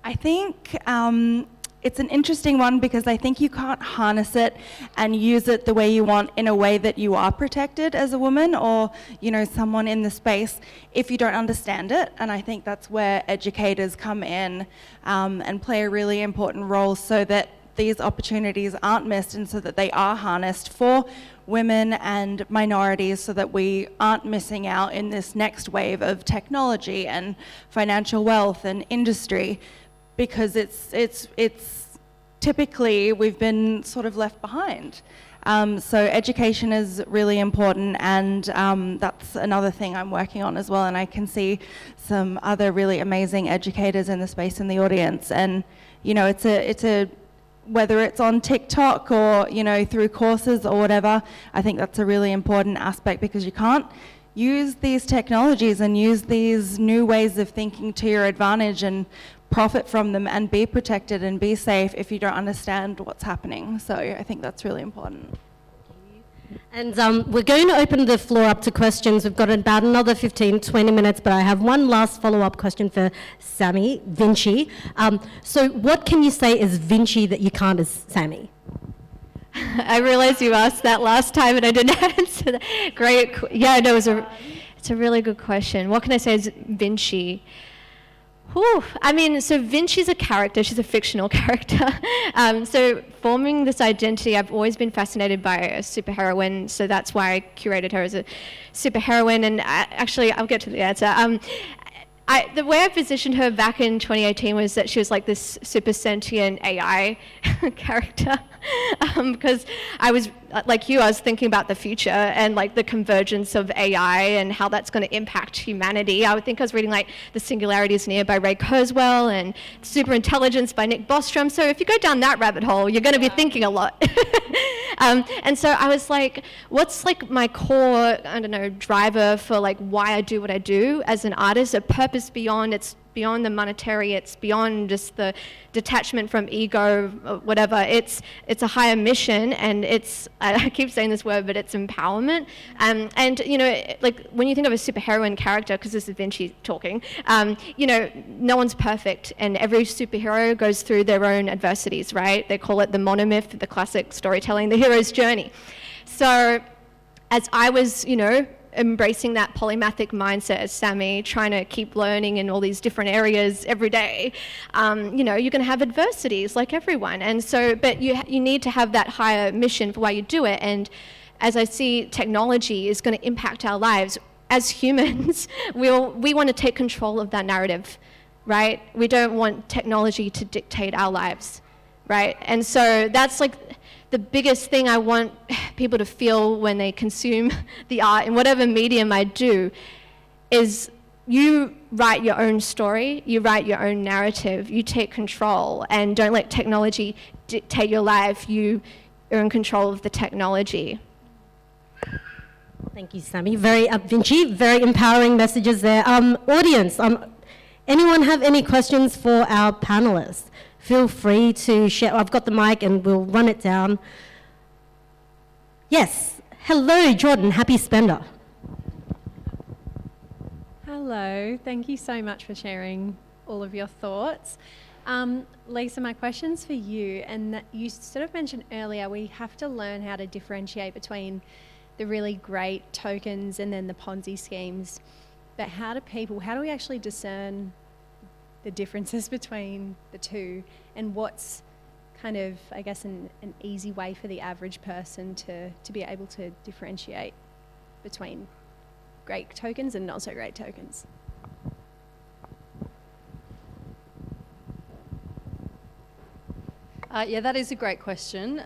I think it's an interesting one, because I think you can't harness it and use it the way you want in a way that you are protected as a woman or, someone in the space if you don't understand it. And I think that's where educators come in and play a really important role, so that these opportunities aren't missed and so that they are harnessed for women and minorities, so that we aren't missing out in this next wave of technology and financial wealth and industry, because it's typically we've been sort of left behind. So education is really important, and that's another thing I'm working on as well. And I can see some other really amazing educators in the space in the audience. And you know, it's a whether it's on TikTok or, you know, through courses or whatever, I think that's a really important aspect, because you can't use these technologies and use these new ways of thinking to your advantage and profit from them and be protected and be safe if you don't understand what's happening. So I think that's really important. And we're going to open the floor up to questions. We've got about another 15, 20 minutes, but I have one last follow-up question for Sammy, Vinci. So what can you say as Vinci that you can't as Sammy? I realized you asked that last time and I didn't answer that. Great. Yeah, no, it's a really good question. What can I say as Vinci? Whew. I mean, so Vinci's a character. She's a fictional character. So forming this identity, I've always been fascinated by a superheroine, so that's why I curated her as a superheroine. And actually, I'll get to the answer. The way I positioned her back in 2018 was that she was like this super sentient AI character, because I was, like you, I was thinking about the future and like the convergence of AI and how that's going to impact humanity. I would think I was reading like The Singularity is Near by Ray Kurzweil and Super Intelligence by Nick Bostrom. So if you go down that rabbit hole, you're going to be thinking a lot. And so I was like, what's like my core, I don't know, driver for like why I do what I do as an artist, a purpose beyond, it's beyond the monetary, it's beyond just the detachment from ego, or whatever. It's a higher mission, and it's, I keep saying this word, but it's empowerment. And you know, like when you think of a superheroine character, because this is Vinci talking, you know, no one's perfect, and every superhero goes through their own adversities, right? They call it the monomyth, the classic storytelling, the hero's journey. So as I was, you know, embracing that polymathic mindset as Sammy, trying to keep learning in all these different areas every day, you know, you're going to have adversities like everyone. And so, but you need to have that higher mission for why you do it. And as I see technology is going to impact our lives, as humans, we want to take control of that narrative, right? We don't want technology to dictate our lives, right? And so that's like the biggest thing I want people to feel when they consume the art in whatever medium I do is you write your own story, you write your own narrative, you take control, and don't let technology dictate your life. You are in control of the technology. Thank you, Sammy. Very, Vinci, very empowering messages there. Audience, anyone have any questions for our panelists? Feel free to share. I've got the mic and we'll run it down. Yes. Hello, Jordan. Happy Spender. Hello. Thank you so much for sharing all of your thoughts. Lisa, my question's for you. And that you sort of mentioned earlier, we have to learn how to differentiate between the really great tokens and then the Ponzi schemes. But how do we actually discern the differences between the two, and what's kind of, I guess, an easy way for the average person to be able to differentiate between great tokens and not so great tokens? Yeah, that is a great question.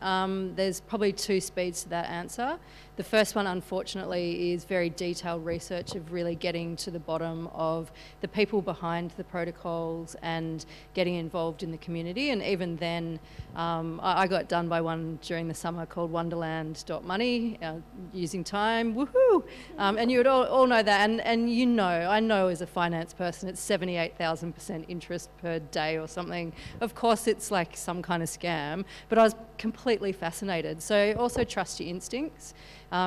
There's probably two speeds to that answer. The first one, unfortunately, is very detailed research of really getting to the bottom of the people behind the protocols and getting involved in the community. And even then, I got done by one during the summer called Wonderland.money, using time, woohoo! And you would all know that. And you know, I know as a finance person, it's 78,000% interest per day or something. Of course, it's like some kind of scam, but I was completely fascinated. So also trust your instincts,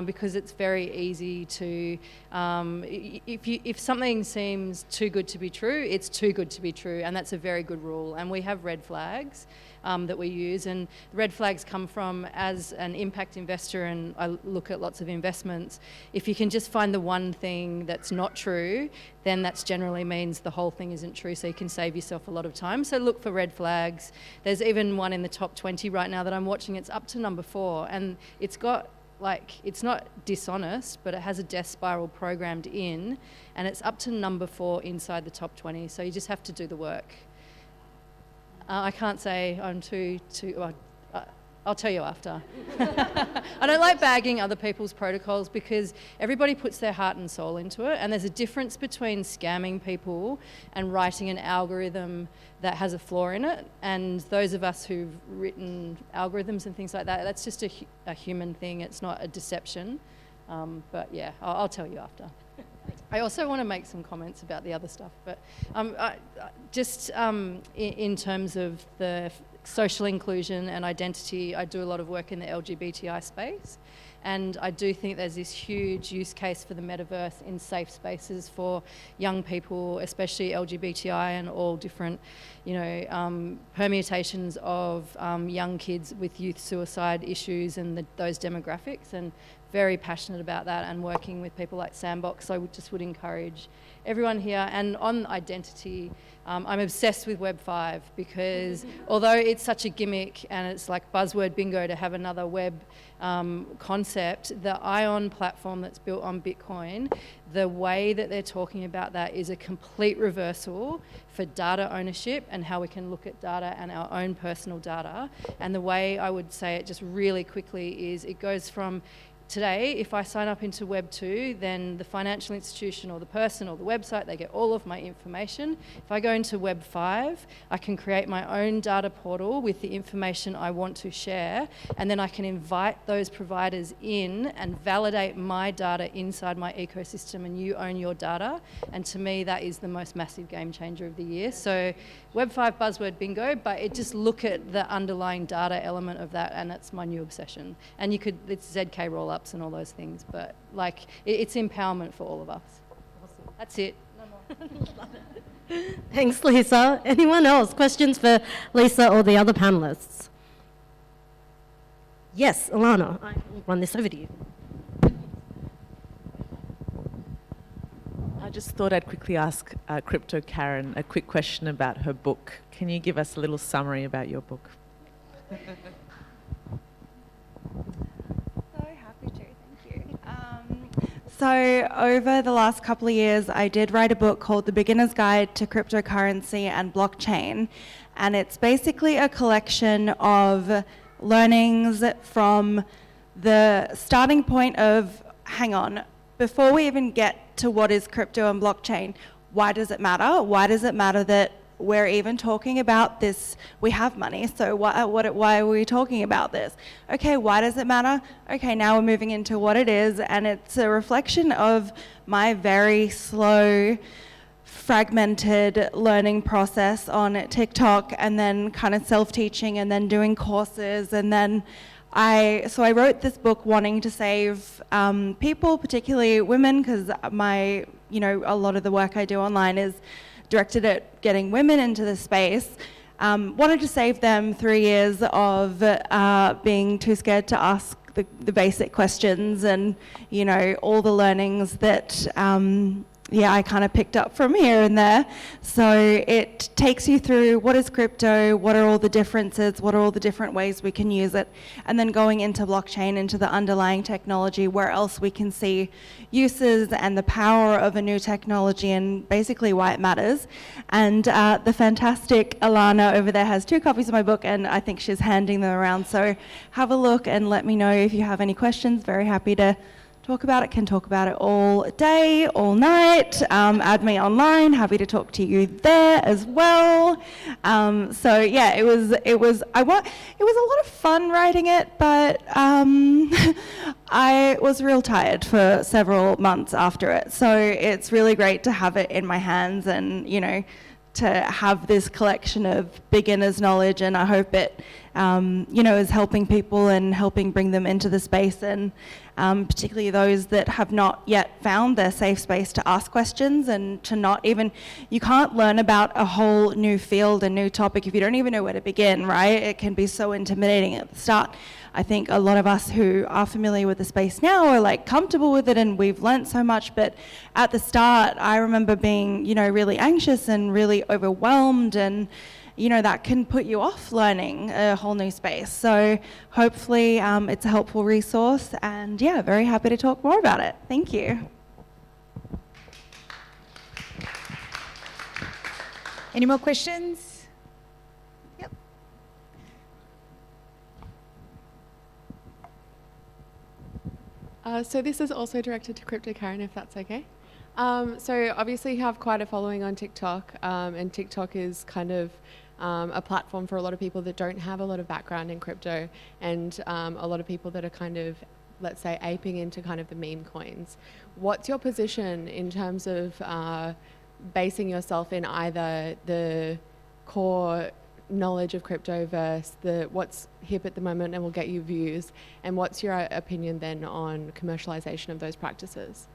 because it's very easy to, if something seems too good to be true, it's too good to be true, and that's a very good rule. And we have red flags that we use, and red flags come from, as an impact investor, and I look at lots of investments, if you can just find the one thing that's not true, then that generally means the whole thing isn't true, so you can save yourself a lot of time. So look for red flags. There's even one in the top 20 right now that I'm watching. It's up to number 4, and it's got, like, it's not dishonest, but it has a death spiral programmed in, and it's up to number 4 inside the top 20, so you just have to do the work. I can't say I'm I'll tell you after. I don't like bagging other people's protocols because everybody puts their heart and soul into it, and there's a difference between scamming people and writing an algorithm that has a flaw in it. And those of us who've written algorithms and things like that, that's just a human thing. It's not a deception. But yeah, I'll tell you after. I also want to make some comments about the other stuff, but in terms of the social inclusion and identity, I do a lot of work in the LGBTI space, and I do think there's this huge use case for the metaverse in safe spaces for young people, especially LGBTI and all different, permutations of young kids with youth suicide issues and those demographics, and very passionate about that and working with people like Sandbox. So I would encourage everyone here. And on identity, I'm obsessed with Web5 because although it's such a gimmick and it's like buzzword bingo to have another web concept, the ION platform that's built on Bitcoin, the way that they're talking about that is a complete reversal for data ownership and how we can look at data and our own personal data. And the way I would say it just really quickly is it goes from today, if I sign up into Web 2, then the financial institution or the person or the website, they get all of my information. If I go into Web 5, I can create my own data portal with the information I want to share, and then I can invite those providers in and validate my data inside my ecosystem, and you own your data. And to me, that is the most massive game changer of the year. So Web 5 buzzword bingo, but it just look at the underlying data element of that, and that's my new obsession. And it's ZK rollup and all those things, but it's empowerment for all of us. Awesome. That's it. No more. Thanks, Lisa. Anyone else? Questions for Lisa or the other panelists? Yes, Alana, I will run this over to you. I just thought I'd quickly ask Crypto Karen a quick question about her book. Can you give us a little summary about your book? So over the last couple of years, I did write a book called The Beginner's Guide to Cryptocurrency and Blockchain. And it's basically a collection of learnings from the starting point of, hang on, before we even get to what is crypto and blockchain, why does it matter? Why does it matter that we're even talking about this? We have money, so why are we talking about this? Okay, why does it matter? Okay, now we're moving into what it is, and it's a reflection of my very slow, fragmented learning process on TikTok, and then kind of self-teaching, and then doing courses, and then I wrote this book wanting to save people, particularly women, because a lot of the work I do online is directed at getting women into the space. Wanted to save them 3 years of being too scared to ask the basic questions, and all the learnings that I kind of picked up from here and there. So it takes you through what is crypto, what are all the differences, what are all the different ways we can use it, and then going into blockchain, into the underlying technology, where else we can see uses and the power of a new technology and basically why it matters. And the fantastic Alana over there has 2 copies of my book, and I think she's handing them around. So have a look and let me know if you have any questions. Very happy to talk about it, can talk about it all day, all night. Add me online, happy to talk to you there as well. It was a lot of fun writing it, but I was real tired for several months after it. So it's really great to have it in my hands and, to have this collection of beginner's knowledge, and I hope it is helping people and helping bring them into the space, and particularly those that have not yet found their safe space to ask questions and to not even, you can't learn about a whole new field, a new topic, if you don't even know where to begin, right? It can be so intimidating at the start. I think a lot of us who are familiar with the space now are like comfortable with it and we've learnt so much, but at the start I remember being, really anxious and really overwhelmed, and that can put you off learning a whole new space. So hopefully it's a helpful resource, and yeah, very happy to talk more about it. Thank you. Any more questions? Yep. So this is also directed to Crypto Karen, if that's okay. So obviously you have quite a following on TikTok, and TikTok is kind of a platform for a lot of people that don't have a lot of background in crypto, and a lot of people that are kind of, let's say, aping into kind of the meme coins. What's your position in terms of basing yourself in either the core knowledge of crypto versus what's hip at the moment and will get you views, and what's your opinion then on commercialization of those practices?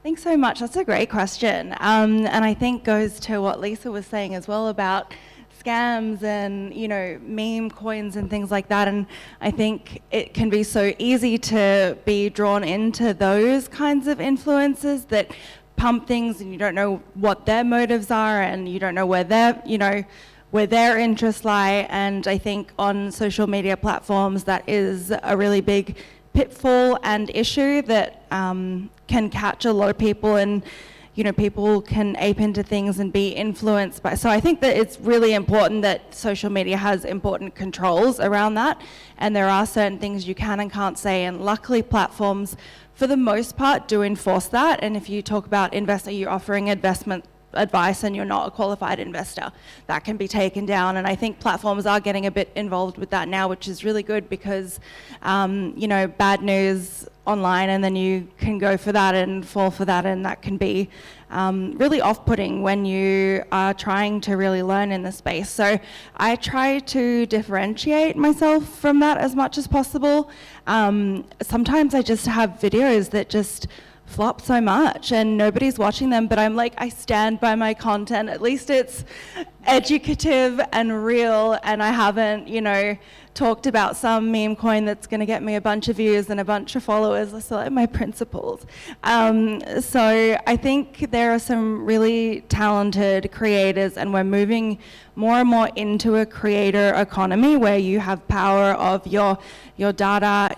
Thanks so much. That's a great question. And I think goes to what Lisa was saying as well about scams and, meme coins and things like that. And I think it can be so easy to be drawn into those kinds of influences that pump things, and you don't know what their motives are, and you don't know where their interests lie. And I think on social media platforms, that is a really big pitfall and issue that can catch a lot of people, and people can ape into things and be influenced by. So I think that it's really important that social media has important controls around that, and there are certain things you can and can't say, and luckily platforms for the most part do enforce that. And if you talk about you're offering investment advice and you're not a qualified investor, that can be taken down. And I think platforms are getting a bit involved with that now, which is really good, because bad news online and then you can go for that and fall for that, and that can be really off-putting when you are trying to really learn in the space. So I try to differentiate myself from that as much as possible. Sometimes I just have videos that just flop so much and nobody's watching them, but I'm like, I stand by my content. At least it's educative and real, and I haven't, talked about some meme coin that's going to get me a bunch of views and a bunch of followers. That's like my principles. So I think there are some really talented creators, and we're moving more and more into a creator economy where you have power of your data,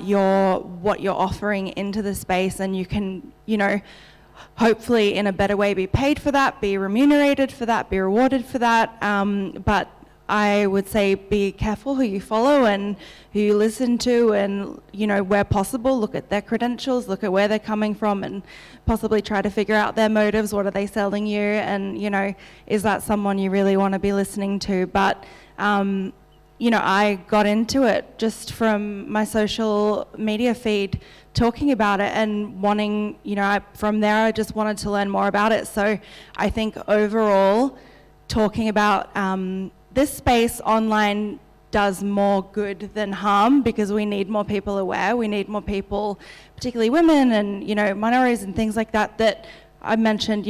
what you're offering into the space, and you can, hopefully in a better way be paid for that, be remunerated for that, be rewarded for that. But I would say be careful who you follow and who you listen to, and where possible, look at their credentials, look at where they're coming from, and possibly try to figure out their motives. What are they selling you? And is that someone you really want to be listening to? But I got into it just from my social media feed, talking about it and wanting, from there I just wanted to learn more about it. So I think overall, talking about this space online does more good than harm, because we need more people aware. We need more people, particularly women and minorities and things like that I mentioned,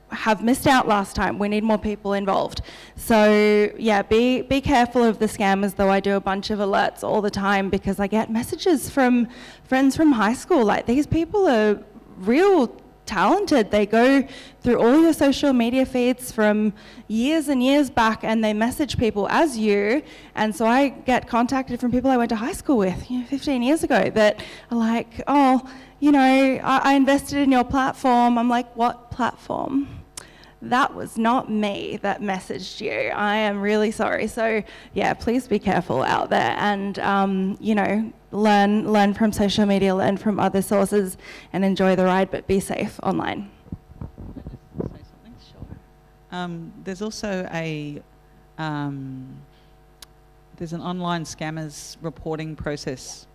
have missed out last time. We need more people involved. So yeah, be careful of the scammers, though. I do a bunch of alerts all the time because I get messages from friends from high school, like, these people are real talented. They go through all your social media feeds from years and years back, and they message people as you. And so I get contacted from people I went to high school with 15 years ago that are like, oh, I invested in your platform. I'm like, what platform? That was not me that messaged you. I am really sorry. So yeah, please be careful out there, and learn from social media, learn from other sources, and enjoy the ride, but be safe online. Say something? Sure. There's also there's an online scammers reporting process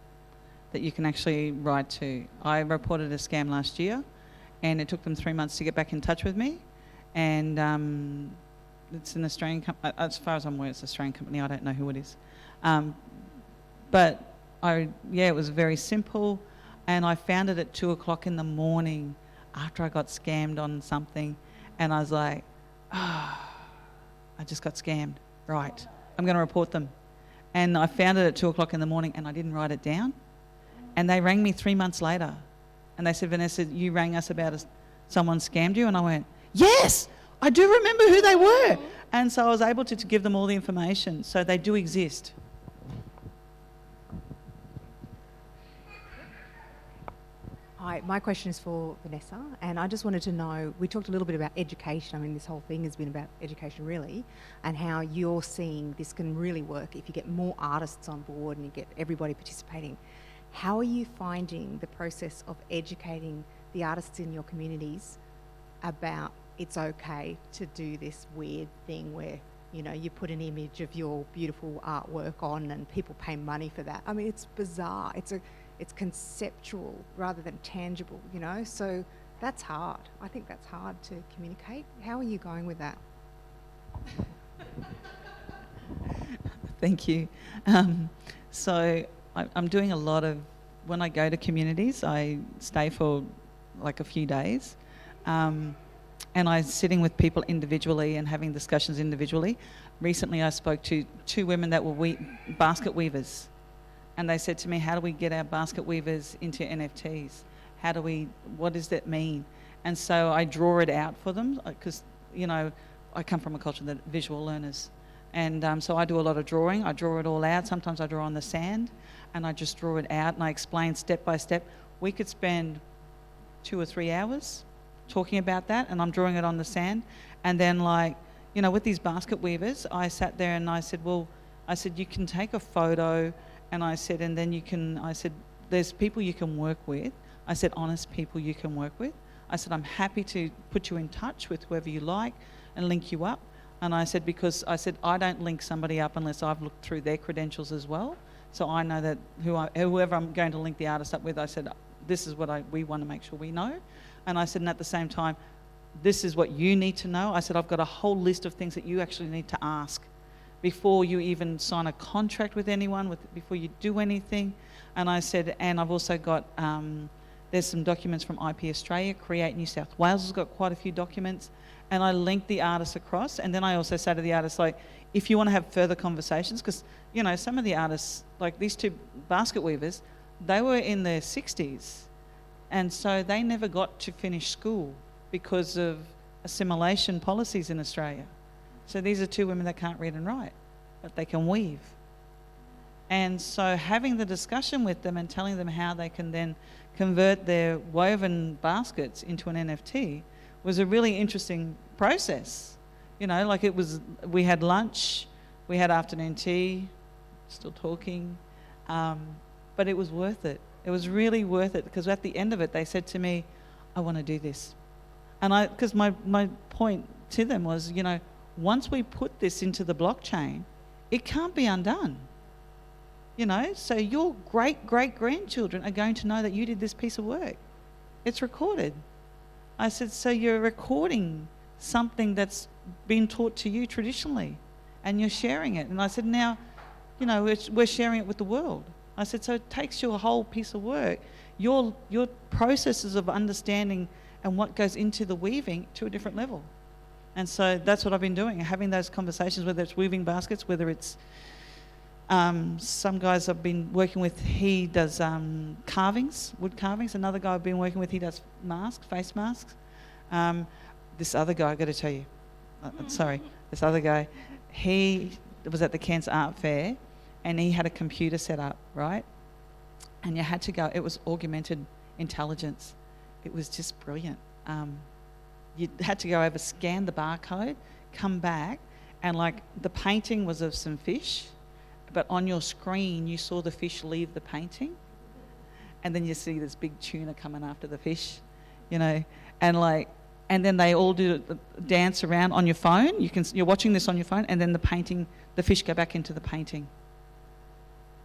that you can actually write to. I reported a scam last year, and it took them 3 months to get back in touch with me. And it's an Australian company. As far as I'm aware, it's an Australian company. I don't know who it is. But it was very simple. And I found it at 2 o'clock in the morning after I got scammed on something. And I was like, I just got scammed. Right. I'm going to report them. And I found it at 2 o'clock in the morning and I didn't write it down. And they rang me 3 months later. And they said, Vanessa, you rang us about someone scammed you? And I went, yes, I do remember who they were. And so I was able to give them all the information. So they do exist. Hi, my question is for Vanessa, and I just wanted to know, we talked a little bit about education. I mean, this whole thing has been about education really, and how you're seeing this can really work if you get more artists on board and you get everybody participating. How are you finding the process of educating the artists in your communities about it's okay to do this weird thing where, you know, you put an image of your beautiful artwork on and people pay money for that? I mean, it's bizarre. It's conceptual rather than tangible, you know? So that's hard. I think that's hard to communicate. How are you going with that? Thank you. So I'm doing a lot of, when I go to communities, I stay for like a few days. And I'm sitting with people individually and having discussions individually. Recently I spoke to 2 women that were basket weavers. And they said to me, how do we get our basket weavers into NFTs? What does that mean? And so I draw it out for them because, you know, I come from a culture that visual learners. And so I do a lot of drawing. I draw it all out. Sometimes I draw on the sand and I just draw it out and I explain step by step. We could spend 2 or 3 hours talking about that, and I'm drawing it on the sand. And then, like, you know, with these basket weavers, I sat there and I said, you can take a photo. And I said, there's people you can work with. I said, honest people you can work with. I said, I'm happy to put you in touch with whoever you like and link you up. And I said, because I said, I don't link somebody up unless I've looked through their credentials as well. So I know that whoever I'm going to link the artist up with, I said, this is what we want to make sure we know. And I said, and at the same time, this is what you need to know. I said, I've got a whole list of things that you actually need to ask before you even sign a contract with anyone, before you do anything. And I said, and I've also got, there's some documents from IP Australia, Create New South Wales has got quite a few documents, and I linked the artists across. And then I also say to the artists, like, if you want to have further conversations, because, you know, some of the artists, like these 2 basket weavers, they were in their 60s, and so they never got to finish school because of assimilation policies in Australia. So these are 2 women that can't read and write, but they can weave. And so having the discussion with them and telling them how they can then convert their woven baskets into an NFT was a really interesting process. You know, like we had lunch, we had afternoon tea, still talking, but it was worth it. It was really worth it because at the end of it, they said to me, I want to do this. And because my point to them was, you know, once we put this into the blockchain, it can't be undone. You know, so your great-great-grandchildren are going to know that you did this piece of work. It's recorded. I said, so you're recording something that's been taught to you traditionally and you're sharing it. And I said, now, you know, we're sharing it with the world. I said, so it takes your whole piece of work, your processes of understanding and what goes into the weaving to a different level. And so that's what I've been doing, having those conversations, whether it's weaving baskets, whether it's some guys I've been working with, he does carvings, wood carvings. Another guy I've been working with, he does masks, face masks. This other guy, I've got to tell you, this other guy, he was at the Cairns Art Fair and he had a computer set up, right? And you had to go, it was augmented intelligence. It was just brilliant. You had to go over, scan the barcode, come back, and like the painting was of some fish, but on your screen you saw the fish leave the painting, and then you see this big tuna coming after the fish, you know, and then they all do dance around on your phone. You're watching this on your phone, and then the fish go back into the painting.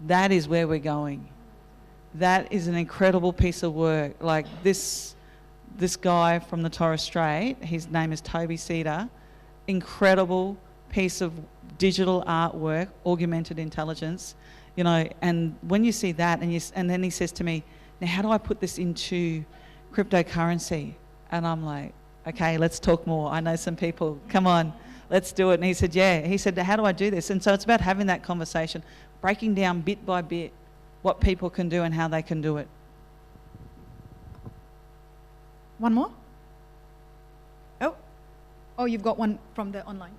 That is where we're going. That is an incredible piece of work. Like this this guy from the Torres Strait, his name is Toby Cedar, incredible piece of digital artwork, augmented intelligence, you know, and when you see that, and then he says to me, now how do I put this into cryptocurrency? And I'm like, okay, let's talk more. I know some people, come on, let's do it. And he said, yeah. He said, how do I do this? And so it's about having that conversation, breaking down bit by bit what people can do and how they can do it. One more? Oh, you've got one from the online.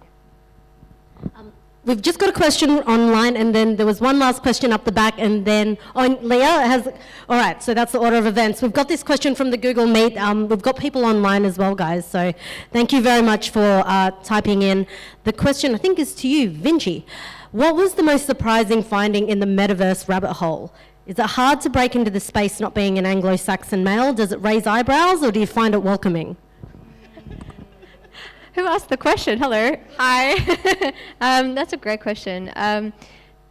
We've just got a question online, and then there was one last question up the back, and then Leah has. All right, so that's the order of events. We've got this question from the Google Meet. We've got people online as well, guys. So thank you very much for typing in. The question, I think, is to you, Vinci. What was the most surprising finding in the metaverse rabbit hole? Is it hard to break into the space not being an Anglo-Saxon male? Does it raise eyebrows, or do you find it welcoming? Who asked the question? Hello. Hi. That's a great question.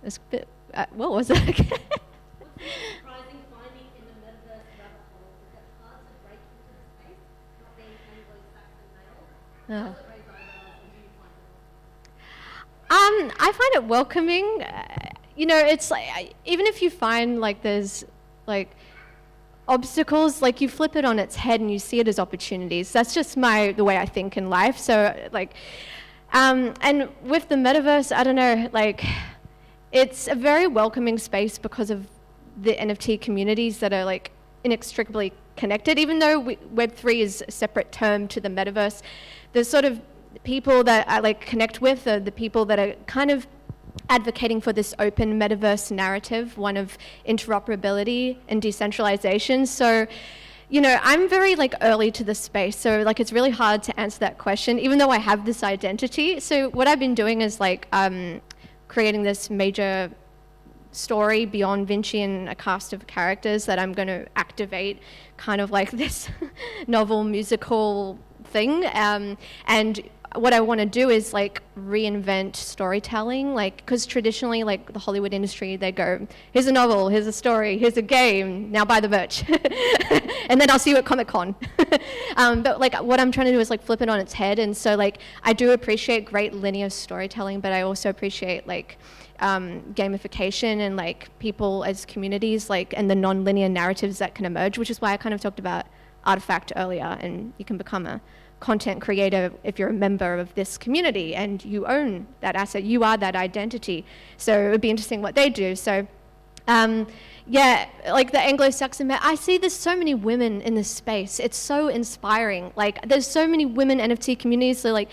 It's a bit, what was it again? What's the surprising finding in the metaverse rabbit hole? Is it hard to break into the space not being Anglo-Saxon male? Oh. Does it raise eyebrows, or do you find it welcoming? I find it welcoming. You know, it's like, even if you find like there's like obstacles, like you flip it on its head and you see it as opportunities. That's just the way I think in life. So like, and with the metaverse, I don't know, like it's a very welcoming space because of the NFT communities that are like inextricably connected. Even though Web3 is a separate term to the metaverse, the sort of people that I like connect with are the people that are kind of advocating for this open metaverse narrative, one of interoperability and decentralization. So, you know, I'm very like early to the space, so like it's really hard to answer that question, even though I have this identity. So what I've been doing is like creating this major story beyond Vinci and a cast of characters that I'm going to activate, kind of like this novel musical thing. And what I want to do is like reinvent storytelling, like, because traditionally, like the Hollywood industry, they go, here's a novel, here's a story, here's a game, now buy the merch, and then I'll see you at Comic-Con. But like what I'm trying to do is like flip it on its head. And so like I do appreciate great linear storytelling, but I also appreciate like gamification and like people as communities, like, and the non-linear narratives that can emerge, which is why I kind of talked about Artifact earlier. And you can become a content creator if you're a member of this community and you own that asset, you are that identity. So it would be interesting what they do. So yeah, like the Anglo-Saxon, I see there's so many women in this space. It's so inspiring. Like there's so many women NFT communities, so like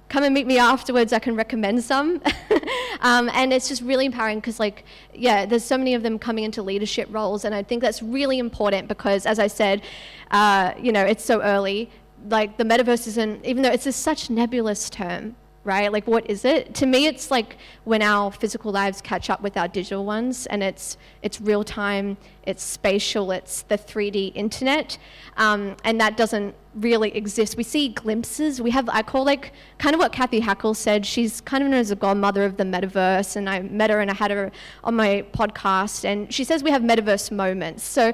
come and meet me afterwards, I can recommend some. And it's just really empowering because like, yeah, there's so many of them coming into leadership roles, and I think that's really important because, as I said, you know, it's so early. Like the metaverse isn't, even though it's such nebulous term, right? Like what is it? To me, it's like when our physical lives catch up with our digital ones, and it's real time, it's spatial, it's the 3D internet, and that doesn't really exist. We see glimpses. We have, I call like, kind of what Kathy Hackle said, she's kind of known as a godmother of the metaverse, and I met her and I had her on my podcast, and she says we have metaverse moments. So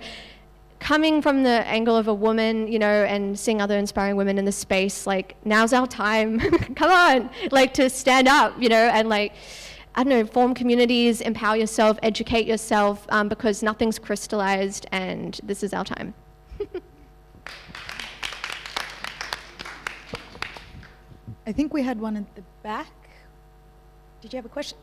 coming from the angle of a woman, you know, and seeing other inspiring women in the space, like now's our time, come on, like to stand up, you know, and like, I don't know, form communities, empower yourself, educate yourself, because nothing's crystallized and this is our time. I think we had one at the back. Did you have a question?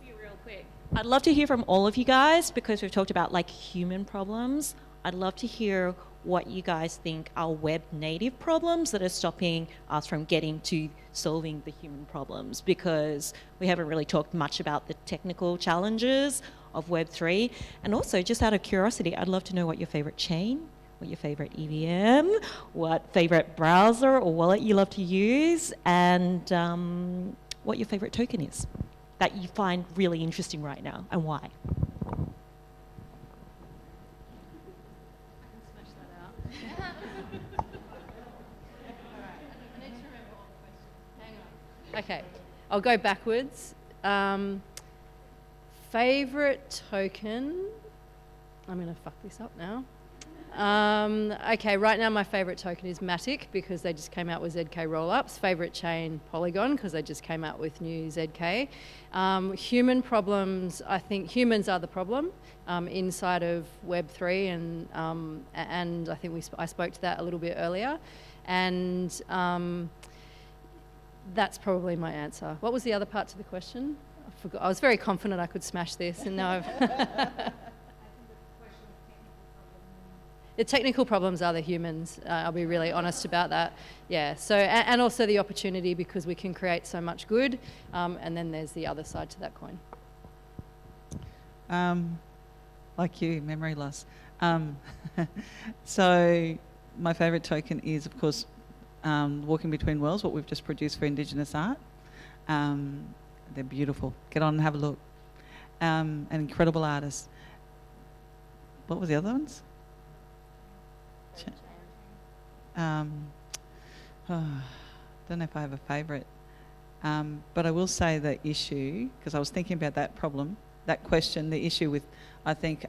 This will be real quick. I'd love to hear from all of you guys because we've talked about like human problems. I'd love to hear what you guys think are web native problems that are stopping us from getting to solving the human problems, because we haven't really talked much about the technical challenges of Web3. And also, just out of curiosity, I'd love to know what your favorite chain, what your favorite EVM, what favorite browser or wallet you love to use, and what your favorite token is that you find really interesting right now, and why. Okay, I'll go backwards. Favorite token, I'm going to fuck this up now. Okay, right now my favourite token is Matic because they just came out with ZK rollups. Favourite chain, Polygon, because they just came out with new ZK. Human problems, I think humans are the problem inside of Web3, and I think I spoke to that a little bit earlier. And that's probably my answer. What was the other part to the question? I forgot. I was very confident I could smash this, and now I've... The technical problems are the humans. I'll be really honest about that. Yeah. So, and also the opportunity because we can create so much good, and then there's the other side to that coin. Like you, memory loss. So, my favourite token is, of course, Walking Between Worlds, what we've just produced for Indigenous art. They're beautiful. Get on and have a look. An incredible artist. What were the other ones? Don't know if I have a favourite, but I will say the issue, because I was thinking about that problem, that question, the issue with, I think,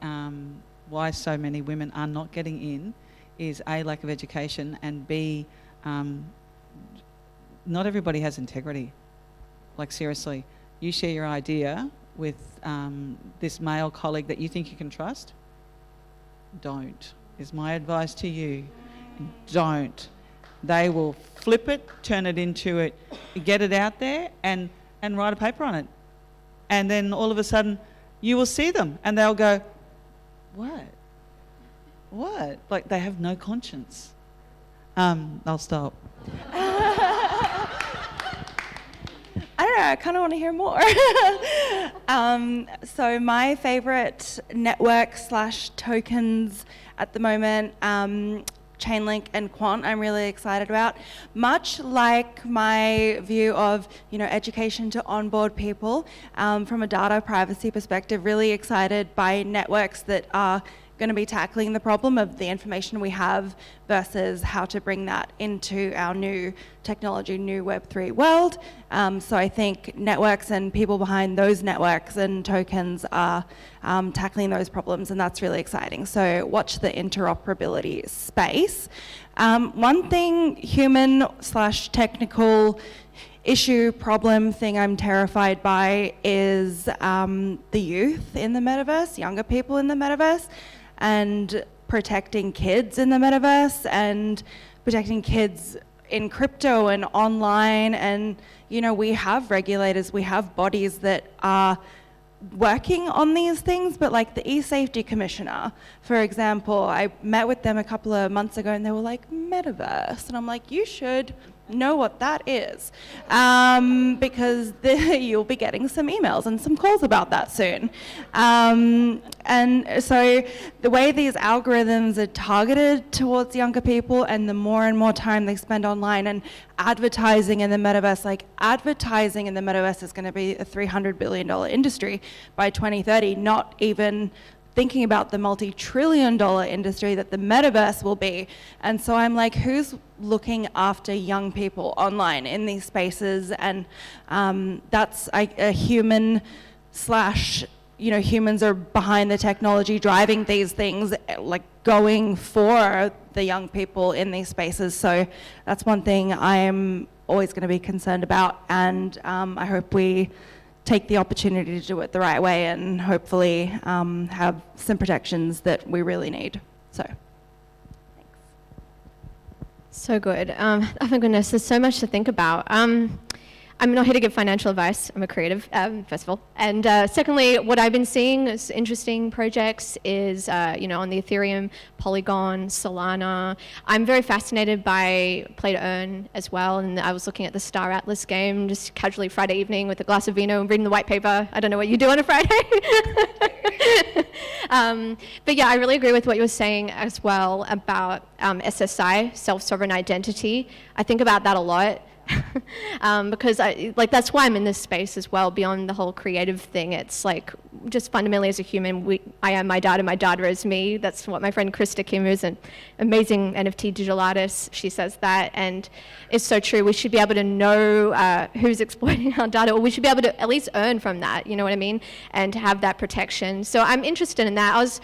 why so many women are not getting in is A, lack of education, and B, not everybody has integrity. Like seriously, you share your idea with this male colleague that you think you can trust, don't, is my advice to you. Don't. They will flip it, turn it into it, get it out there and write a paper on it. And then all of a sudden you will see them and they'll go, what? What? Like they have no conscience. I'll stop. I don't know, I kind of want to hear more. So my favorite network / tokens at the moment, Chainlink and Quant, I'm really excited about. Much like my view of, education to onboard people, from a data privacy perspective, really excited by networks that are going to be tackling the problem of the information we have versus how to bring that into our new technology, new Web3 world. So I think networks and people behind those networks and tokens are tackling those problems, and that's really exciting. So watch the interoperability space. One thing, human / technical issue, problem thing I'm terrified by is the youth in the metaverse, younger people in the metaverse, and protecting kids in the metaverse and protecting kids in crypto and online. And, we have regulators, we have bodies that are working on these things, but like the e-safety commissioner, for example, I met with them a couple of months ago and they were like, metaverse. And I'm like, you should know what that is, because you'll be getting some emails and some calls about that soon. And so the way these algorithms are targeted towards younger people and the more and more time they spend online and advertising in the metaverse, like advertising in the metaverse is going to be a $300 billion industry by 2030, not even thinking about the multi-trillion-dollar industry that the metaverse will be. And so I'm like, who's looking after young people online in these spaces? And that's a human / humans are behind the technology driving these things, like going for the young people in these spaces. So that's one thing I am always going to be concerned about, and I hope we take the opportunity to do it the right way and hopefully have some protections that we really need. So, thanks. So good. Oh my goodness, there's so much to think about. I'm not here to give financial advice. I'm a creative, first of all. And secondly, what I've been seeing as interesting projects is, on the Ethereum, Polygon, Solana. I'm very fascinated by play to earn as well. And I was looking at the Star Atlas game just casually Friday evening with a glass of vino and reading the white paper. I don't know what you do on a Friday. But yeah, I really agree with what you were saying as well about SSI, self-sovereign identity. I think about that a lot. because that's why I'm in this space as well, beyond the whole creative thing. It's like, just fundamentally as a human, I am my data is me. That's what my friend Krista Kim, who's an amazing NFT digital artist, she says that, and it's so true. We should be able to know who's exploiting our data, or we should be able to at least earn from that, you know what I mean, and have that protection. So I'm interested in that. I was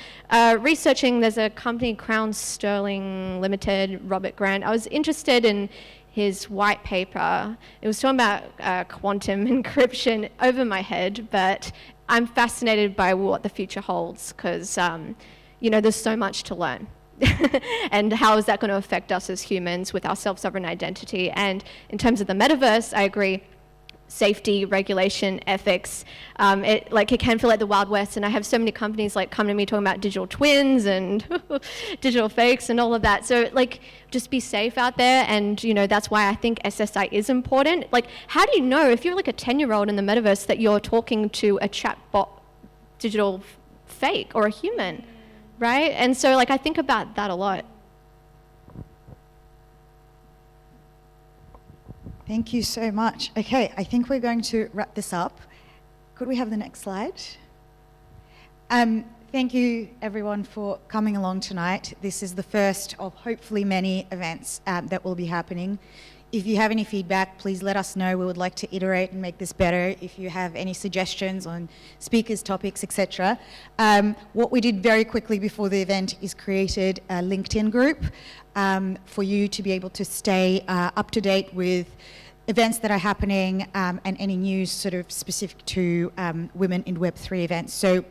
researching, there's a company, Crown Sterling Limited, Robert Grant. I was interested in his white paper. It was talking about quantum encryption, over my head, but I'm fascinated by what the future holds, because there's so much to learn. And how is that going to affect us as humans with our self-sovereign identity? And in terms of the metaverse, I agree. Safety, regulation, ethics, it can feel like the Wild West, and I have so many companies come to me talking about digital twins and digital fakes and all of that. So just be safe out there, and that's why I think SSI is important. How do you know if you're a 10-year-old in the metaverse that you're talking to a chatbot digital fake or a human, right? And so I think about that a lot. Thank you so much. Okay, I think we're going to wrap this up. Could we have the next slide? Thank you everyone for coming along tonight. This is the first of hopefully many events that will be happening. If you have any feedback, please let us know. We would like to iterate and make this better. If you have any suggestions on speakers, topics, etc. What we did very quickly before the event is created a LinkedIn group for you to be able to stay up to date with events that are happening and any news sort of specific to women in Web3 events. So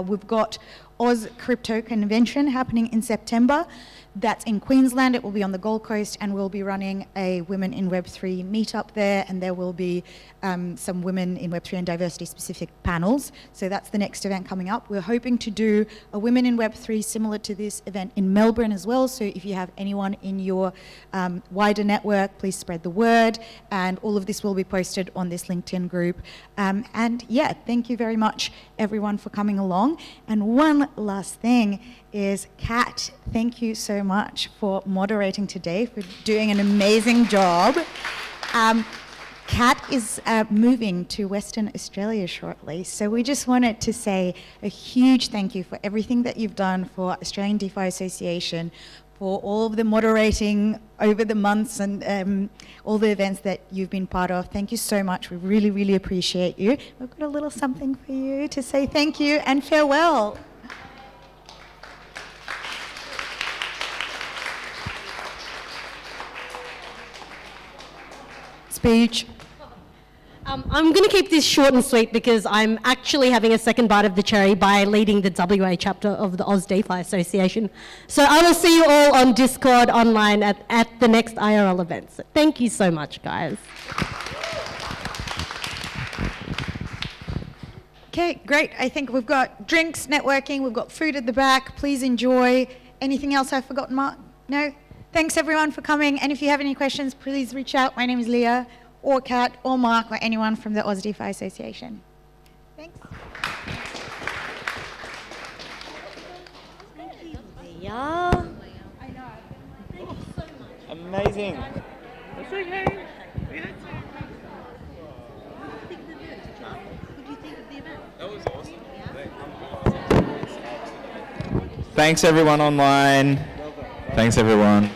we've got Oz Crypto Convention happening in September. That's in Queensland. It will be on the Gold Coast, and we'll be running a Women in Web3 meetup there, and there will be some Women in Web3 and diversity specific panels. So that's the next event coming up. We're hoping to do a Women in Web3 similar to this event in Melbourne as well. So if you have anyone in your wider network, please spread the word, and all of this will be posted on this LinkedIn group. And yeah, thank you very much everyone for coming along. And one last thing is, Kat, thank you so much for moderating today, for doing an amazing job. Kat is moving to Western Australia shortly, so we just wanted to say a huge thank you for everything that you've done for Australian DeFi Association, for all of the moderating over the months and all the events that you've been part of. Thank you so much. We really, really appreciate you. We've got a little something for you to say thank you and farewell. Speech. I'm going to keep this short and sweet because I'm actually having a second bite of the cherry by leading the WA chapter of the Oz DeFi Association. So I will see you all on Discord online at the next IRL event. So thank you so much, guys. Okay, great. I think we've got drinks, networking, we've got food at the back. Please enjoy. Anything else I've forgotten, Mark? No? Thanks everyone for coming. And if you have any questions, please reach out. My name is Leah, or Kat, or Mark, or anyone from the Oz DeFi Association. Thanks. Yeah. I know. Thank you so much. Amazing. That's okay. We had to. What do you think of the event? That was awesome. Thanks everyone online. Thanks everyone.